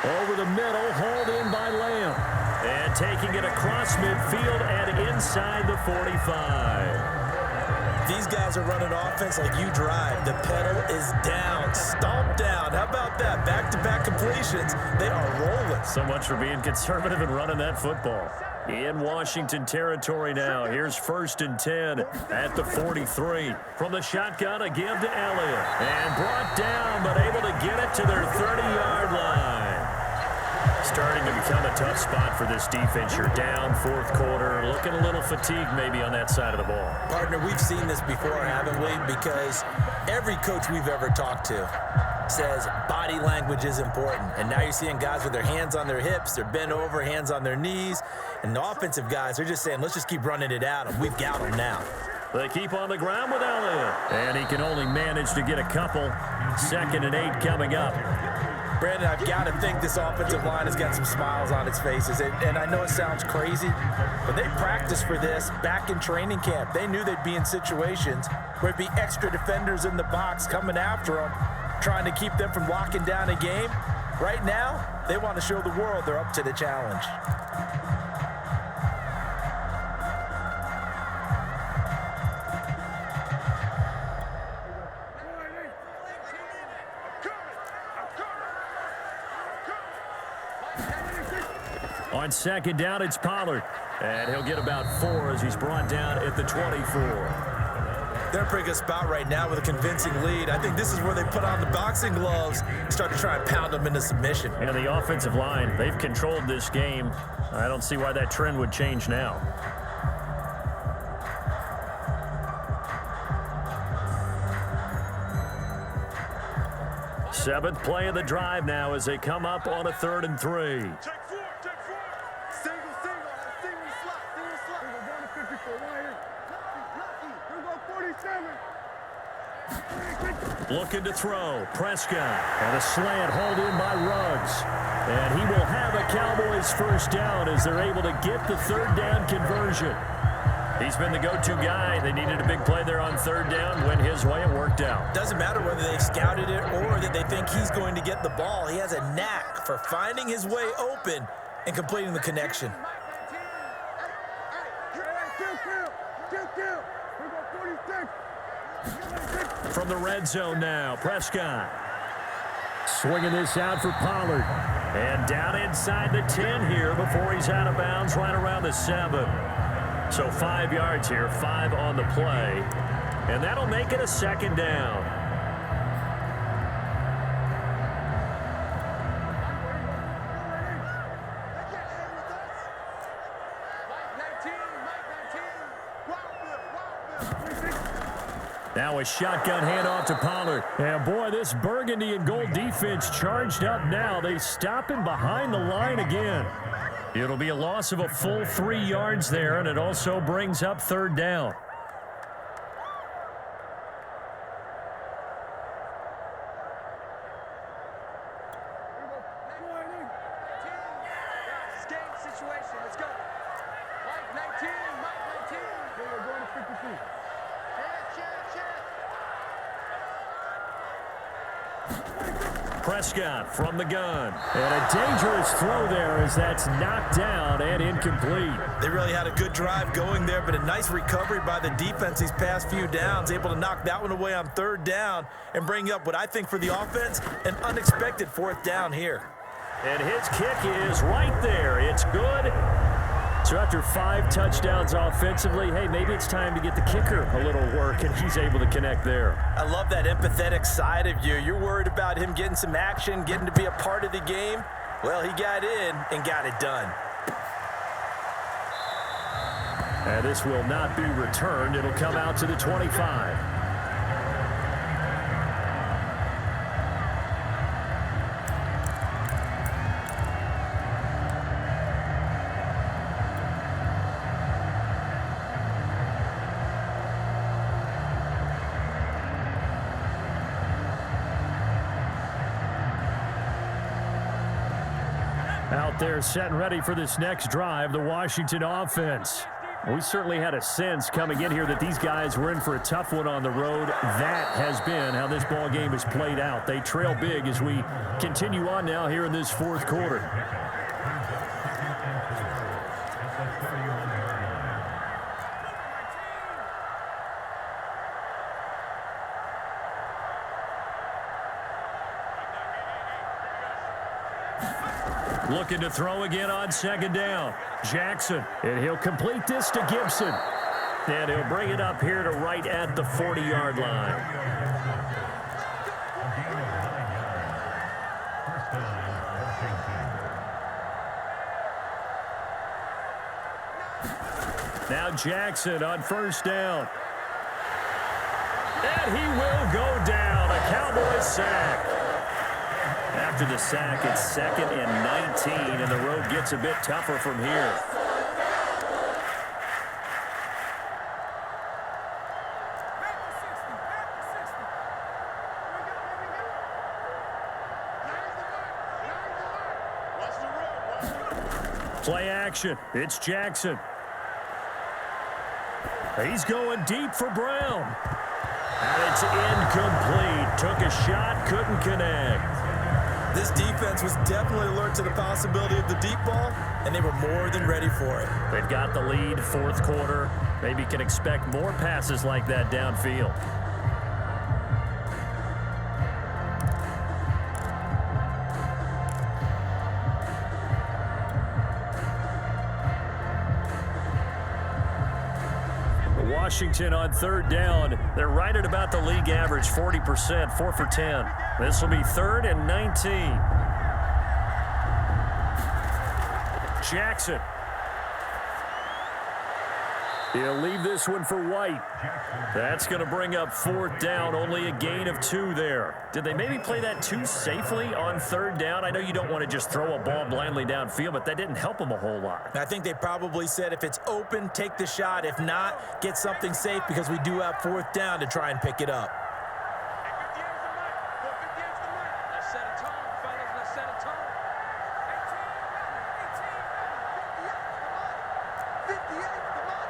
Over the middle, hauled in by Lamb. And taking it across midfield and inside the 45. These guys are running offense like you drive. The pedal is down, stomp down. How about that? Back-to-back completions. They are rolling. So much for being conservative and running that football. In Washington territory now. Here's 1st and 10 at the 43. From the shotgun, a give to Elliott. And brought down, but able to get it to their 30-yard line. Starting to become a tough spot for this defense. You're down 4th quarter, looking a little fatigued maybe on that side of the ball. Partner, we've seen this before, haven't we? Because every coach we've ever talked to says body language is important. And now you're seeing guys with their hands on their hips, they're bent over, hands on their knees. And the offensive guys, they're just saying, let's just keep running it at them. We've got them now. They keep on the ground with Elliott. And he can only manage to get a couple. 2nd and 8 coming up. Brandon, I've got to think this offensive line has got some smiles on its faces. And I know it sounds crazy, but they practiced for this back in training camp. They knew they'd be in situations where it'd be extra defenders in the box coming after them, trying to keep them from locking down a game. Right now, they want to show the world they're up to the challenge. On second down, it's Pollard. And he'll get about 4 as he's brought down at the 24. They're in a pretty good spot right now with a convincing lead. I think this is where they put on the boxing gloves, start to try and pound them into submission. And the offensive line, they've controlled this game. I don't see why that trend would change now. Seventh play of the drive now as they come up on a 3rd and 3. Take 4, take 4. Single slot. We're going to 54, right here. We're going 47. Looking to throw. Prescott. And a slant hauled in by Ruggs. And he will have a Cowboys first down as they're able to get the 3rd down conversion. He's been the go-to guy. They needed a big play there on 3rd down. Went his way. It worked out. Doesn't matter whether they scouted it or that they think he's going to get the ball. He has a knack for finding his way open and completing the connection. From the red zone now, Prescott. Swinging this out for Pollard. And down inside the 10 here before he's out of bounds right around the 7. So 5 yards here, 5 on the play. And that'll make it a 2nd down. Now a shotgun handoff to Pollard. And boy, this burgundy and gold defense charged up now. They stop him behind the line again. It'll be a loss of a full 3 yards there, and it also brings up 3rd down. Situation. Let's go. Mike 19. We're going to 53. Prescott from the gun. And a dangerous throw there as that's knocked down and incomplete. They really had a good drive going there, but a nice recovery by the defense these past few downs, able to knock that one away on 3rd down and bring up what I think for the offense, an unexpected 4th down here. And his kick is right there. It's good. So after 5 touchdowns offensively, hey, maybe it's time to get the kicker a little work, and he's able to connect there. I love that empathetic side of you. You're worried about him getting some action, getting to be a part of the game. Well, he got in and got it done. And this will not be returned. It'll come out to the 25. Out there set and ready for this next drive, the Washington offense. We certainly had a sense coming in here that these guys were in for a tough one on the road. That has been how this ball game has played out. They trail big as we continue on now here in this 4th quarter. Looking to throw again on 2nd down. Jackson, and he'll complete this to Gibson. And he'll bring it up here to right at the 40-yard line. Now Jackson on 1st down. And he will go down. A Cowboys sack. After the sack, it's 2nd and 19, and the road gets a bit tougher from here. Play action. It's Jackson. He's going deep for Brown. And it's incomplete. Took a shot, couldn't connect. This defense was definitely alert to the possibility of the deep ball, and they were more than ready for it. They've got the lead, fourth quarter. Maybe can expect more passes like that downfield. Washington on third down. They're right at about the league average, 40%, 4 for 10. This will be 3rd and 19. Jackson. He'll leave this one for White. That's going to bring up 4th down, only a gain of 2 there. Did they maybe play that too safely on 3rd down? I know you don't want to just throw a ball blindly downfield, but that didn't help them a whole lot. I think they probably said if it's open, take the shot. If not, get something safe because we do have 4th down to try and pick it up. Let's set a tone, fellas. Let's set a tone. 58, come on.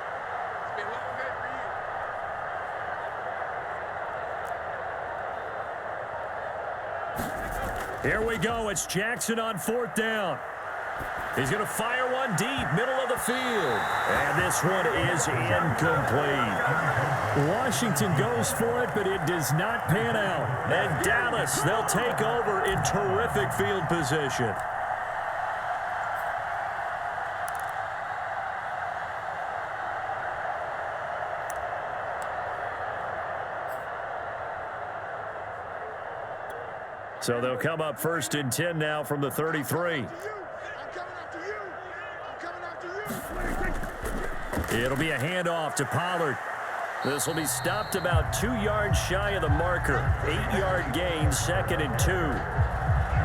It's been a long day for you. Here we go. It's Jackson on 4th down. He's going to fire one deep, middle of the field. And this one is incomplete. Washington goes for it, but it does not pan out. And Dallas, they'll take over in terrific field position. So they'll come up 1st and 10 now from the 33. It'll be a handoff to Pollard. This will be stopped about 2 yards shy of the marker. 8-yard gain, 2nd and 2.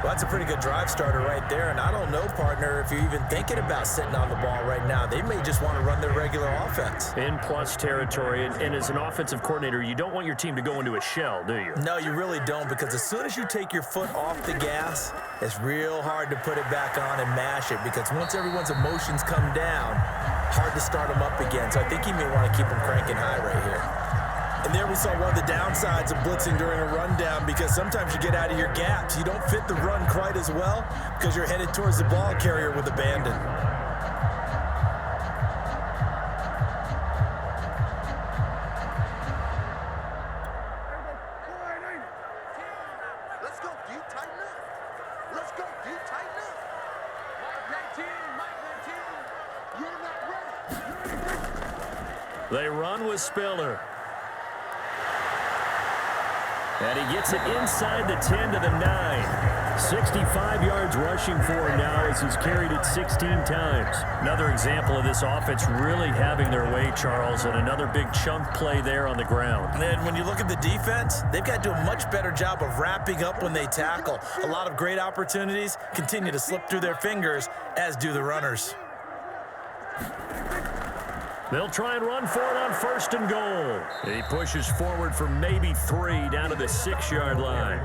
Well, that's a pretty good drive starter right there, and I don't know, partner, if you're even thinking about sitting on the ball right now. They may just want to run their regular offense. In plus territory, and as an offensive coordinator, you don't want your team to go into a shell, do you? No, you really don't, because as soon as you take your foot off the gas, it's real hard to put it back on and mash it, because once everyone's emotions come down, hard to start them up again. So I think you may want to keep them cranking high right here. And there we saw one of the downsides of blitzing during a rundown, because sometimes you get out of your gaps. You don't fit the run quite as well because you're headed towards the ball carrier with abandon. Let's go, D. Tighten up. Let's go, D. Tighten up. Mike 19, you're not ready. They run with Spiller. And he gets it inside the 10 to the 9. 65 yards rushing for him now as he's carried it 16 times. Another example of this offense really having their way, Charles, and another big chunk play there on the ground. And when you look at the defense, they've got to do a much better job of wrapping up when they tackle. A lot of great opportunities continue to slip through their fingers, as do the runners. They'll try and run for it on 1st and goal. He pushes forward for maybe 3 down to the 6-yard line.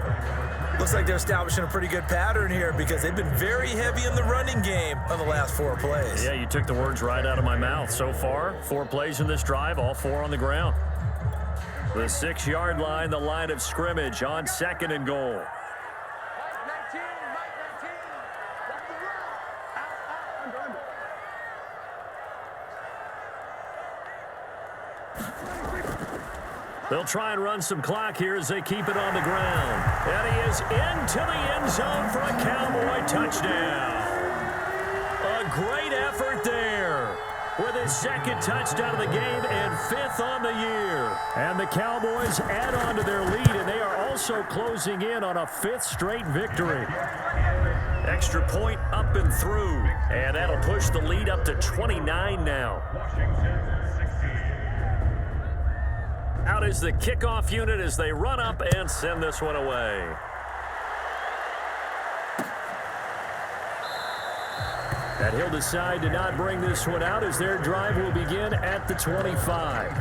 Looks like they're establishing a pretty good pattern here because they've been very heavy in the running game on the last 4 plays. Yeah, you took the words right out of my mouth. So far, 4 plays in this drive, all 4 on the ground. The 6-yard line, the line of scrimmage on 2nd and goal. They'll try and run some clock here as they keep it on the ground. And he is into the end zone for a Cowboy touchdown. A great effort there with his 2nd touchdown of the game and 5th on the year. And the Cowboys add on to their lead, and they are also closing in on a 5th straight victory. Extra point up and through, and that'll push the lead up to 29 now. Out is the kickoff unit as they run up and send this one away. And he'll decide to not bring this one out as their drive will begin at the 25.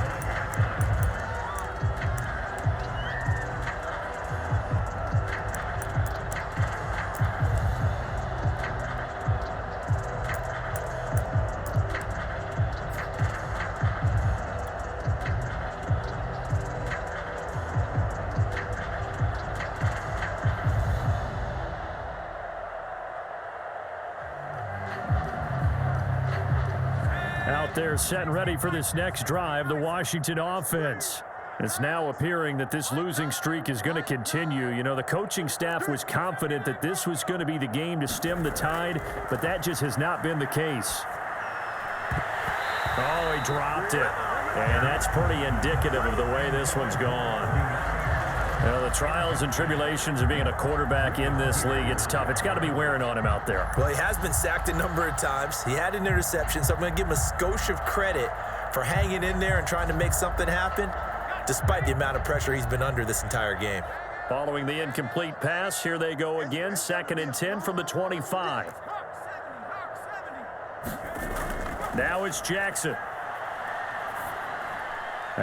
they're set and ready for this next drive, the Washington offense. It's now appearing that this losing streak is going to continue. You know, the coaching staff was confident that this was going to be the game to stem the tide, but that just has not been the case. Oh, he dropped it. And that's pretty indicative of the way this one's gone. You know, the trials and tribulations of being a quarterback in this league, it's tough. It's got to be wearing on him out there. Well, he has been sacked a number of times. He had an interception, so I'm going to give him a skosh of credit for hanging in there and trying to make something happen, despite the amount of pressure he's been under this entire game. Following the incomplete pass, here they go again. 2nd and 10 from the 25. Now it's Jackson.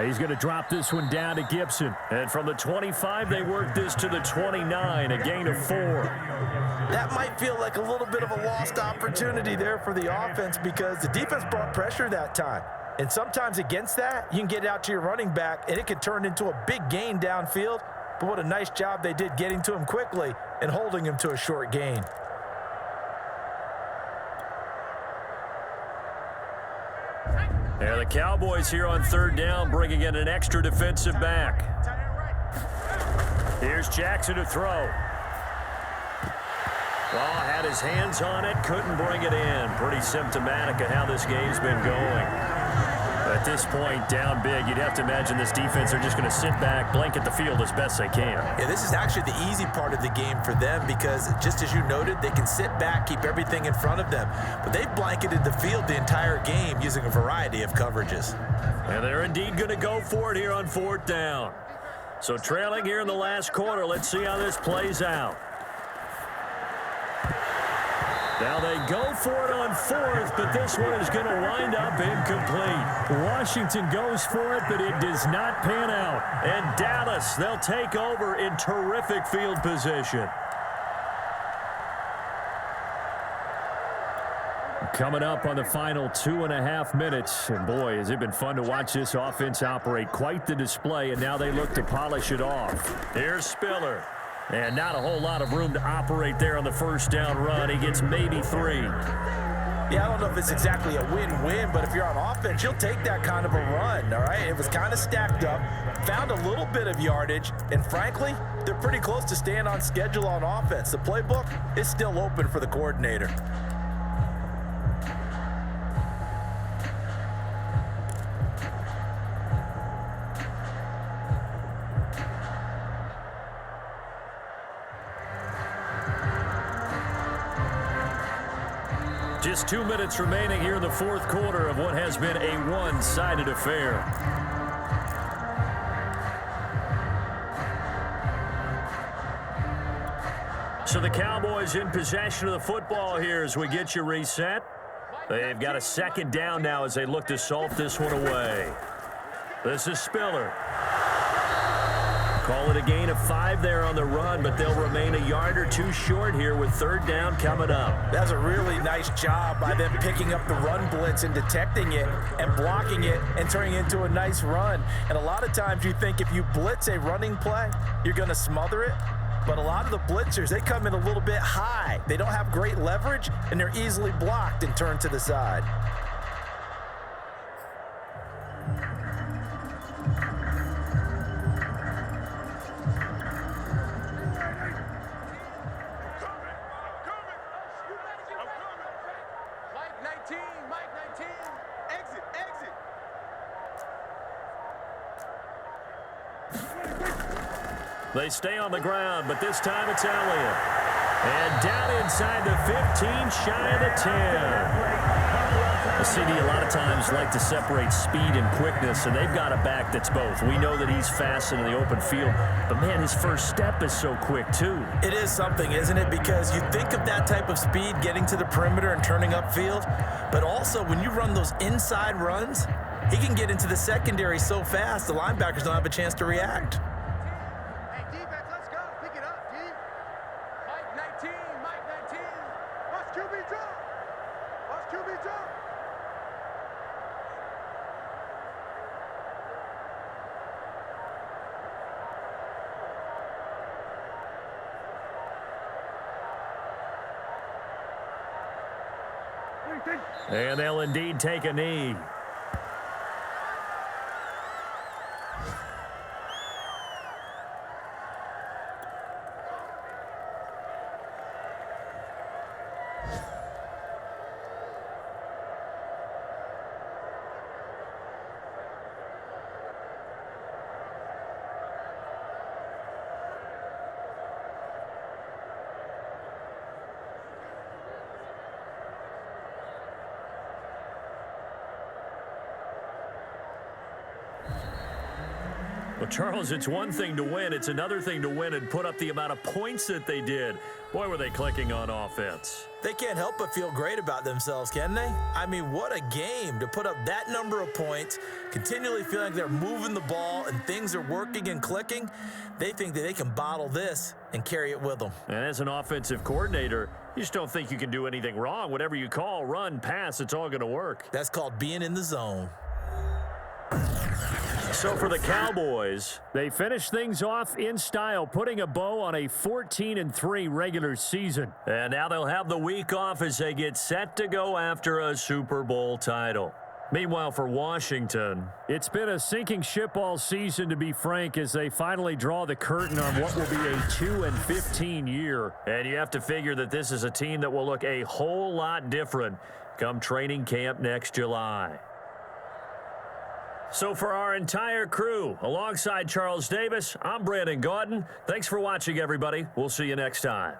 He's going to drop this one down to Gibson. And from the 25, they work this to the 29, a gain of 4. That might feel like a little bit of a lost opportunity there for the offense because the defense brought pressure that time. And sometimes against that, you can get it out to your running back, and it can turn into a big gain downfield. But what a nice job they did getting to him quickly and holding him to a short gain. Yeah, the Cowboys here on 3rd down, bringing in an extra defensive back. Here's Jackson to throw. Well, had his hands on it, couldn't bring it in. Pretty symptomatic of how this game's been going. At this point, down big, you'd have to imagine this defense are just going to sit back, blanket the field as best they can. Yeah, this is actually the easy part of the game for them because, just as you noted, they can sit back, keep everything in front of them. But they've blanketed the field the entire game using a variety of coverages. And they're indeed going to go for it here on 4th down. So trailing here in the last quarter, let's see how this plays out. Now they go for it on 4th, but this one is going to wind up incomplete. Washington goes for it, but it does not pan out. And Dallas, they'll take over in terrific field position. Coming up on the final 2.5 minutes. And boy, has it been fun to watch this offense operate. Quite the display, and now they look to polish it off. Here's Spiller. And not a whole lot of room to operate there on the 1st down run. He gets maybe 3. Yeah, I don't know if it's exactly a win-win, but if you're on offense, you'll take that kind of a run, all right? It was kind of stacked up, found a little bit of yardage, and frankly, they're pretty close to staying on schedule on offense. The playbook is still open for the coordinator. Just 2 minutes remaining here in the 4th quarter of what has been a one-sided affair. So the Cowboys in possession of the football here as we get you reset. They've got a 2nd down now as they look to salt this one away. This is Spiller. Call it a gain of 5 there on the run, but they'll remain a yard or 2 short here with 3rd down coming up. That's a really nice job by them picking up the run blitz and detecting it and blocking it and turning it into a nice run. And a lot of times you think if you blitz a running play, you're going to smother it. But a lot of the blitzers, they come in a little bit high. They don't have great leverage, and they're easily blocked and turned to the side. They stay on the ground, but this time it's Elliott. And down inside the 15, shy of the 10. The CD a lot of times like to separate speed and quickness, and they've got a back that's both. We know that he's fast in the open field, but man, his first step is so quick too. It is something, isn't it? Because you think of that type of speed getting to the perimeter and turning upfield, but also when you run those inside runs, he can get into the secondary so fast the linebackers don't have a chance to react. And they'll indeed take a knee. Well, Charles, it's one thing to win. It's another thing to win and put up the amount of points that they did. Boy, were they clicking on offense. They can't help but feel great about themselves, can they? I mean, what a game to put up that number of points, continually feeling like they're moving the ball and things are working and clicking. They think that they can bottle this and carry it with them. And as an offensive coordinator, you just don't think you can do anything wrong. Whatever you call, run, pass, it's all going to work. That's called being in the zone. So for the Cowboys, they finish things off in style, putting a bow on a 14-3 regular season. And now they'll have the week off as they get set to go after a Super Bowl title. Meanwhile, for Washington, it's been a sinking ship all season, to be frank, as they finally draw the curtain on what will be a 2-15 year. And you have to figure that this is a team that will look a whole lot different come training camp next July. So for our entire crew, alongside Charles Davis, I'm Brandon Gaudin. Thanks for watching, everybody. We'll see you next time.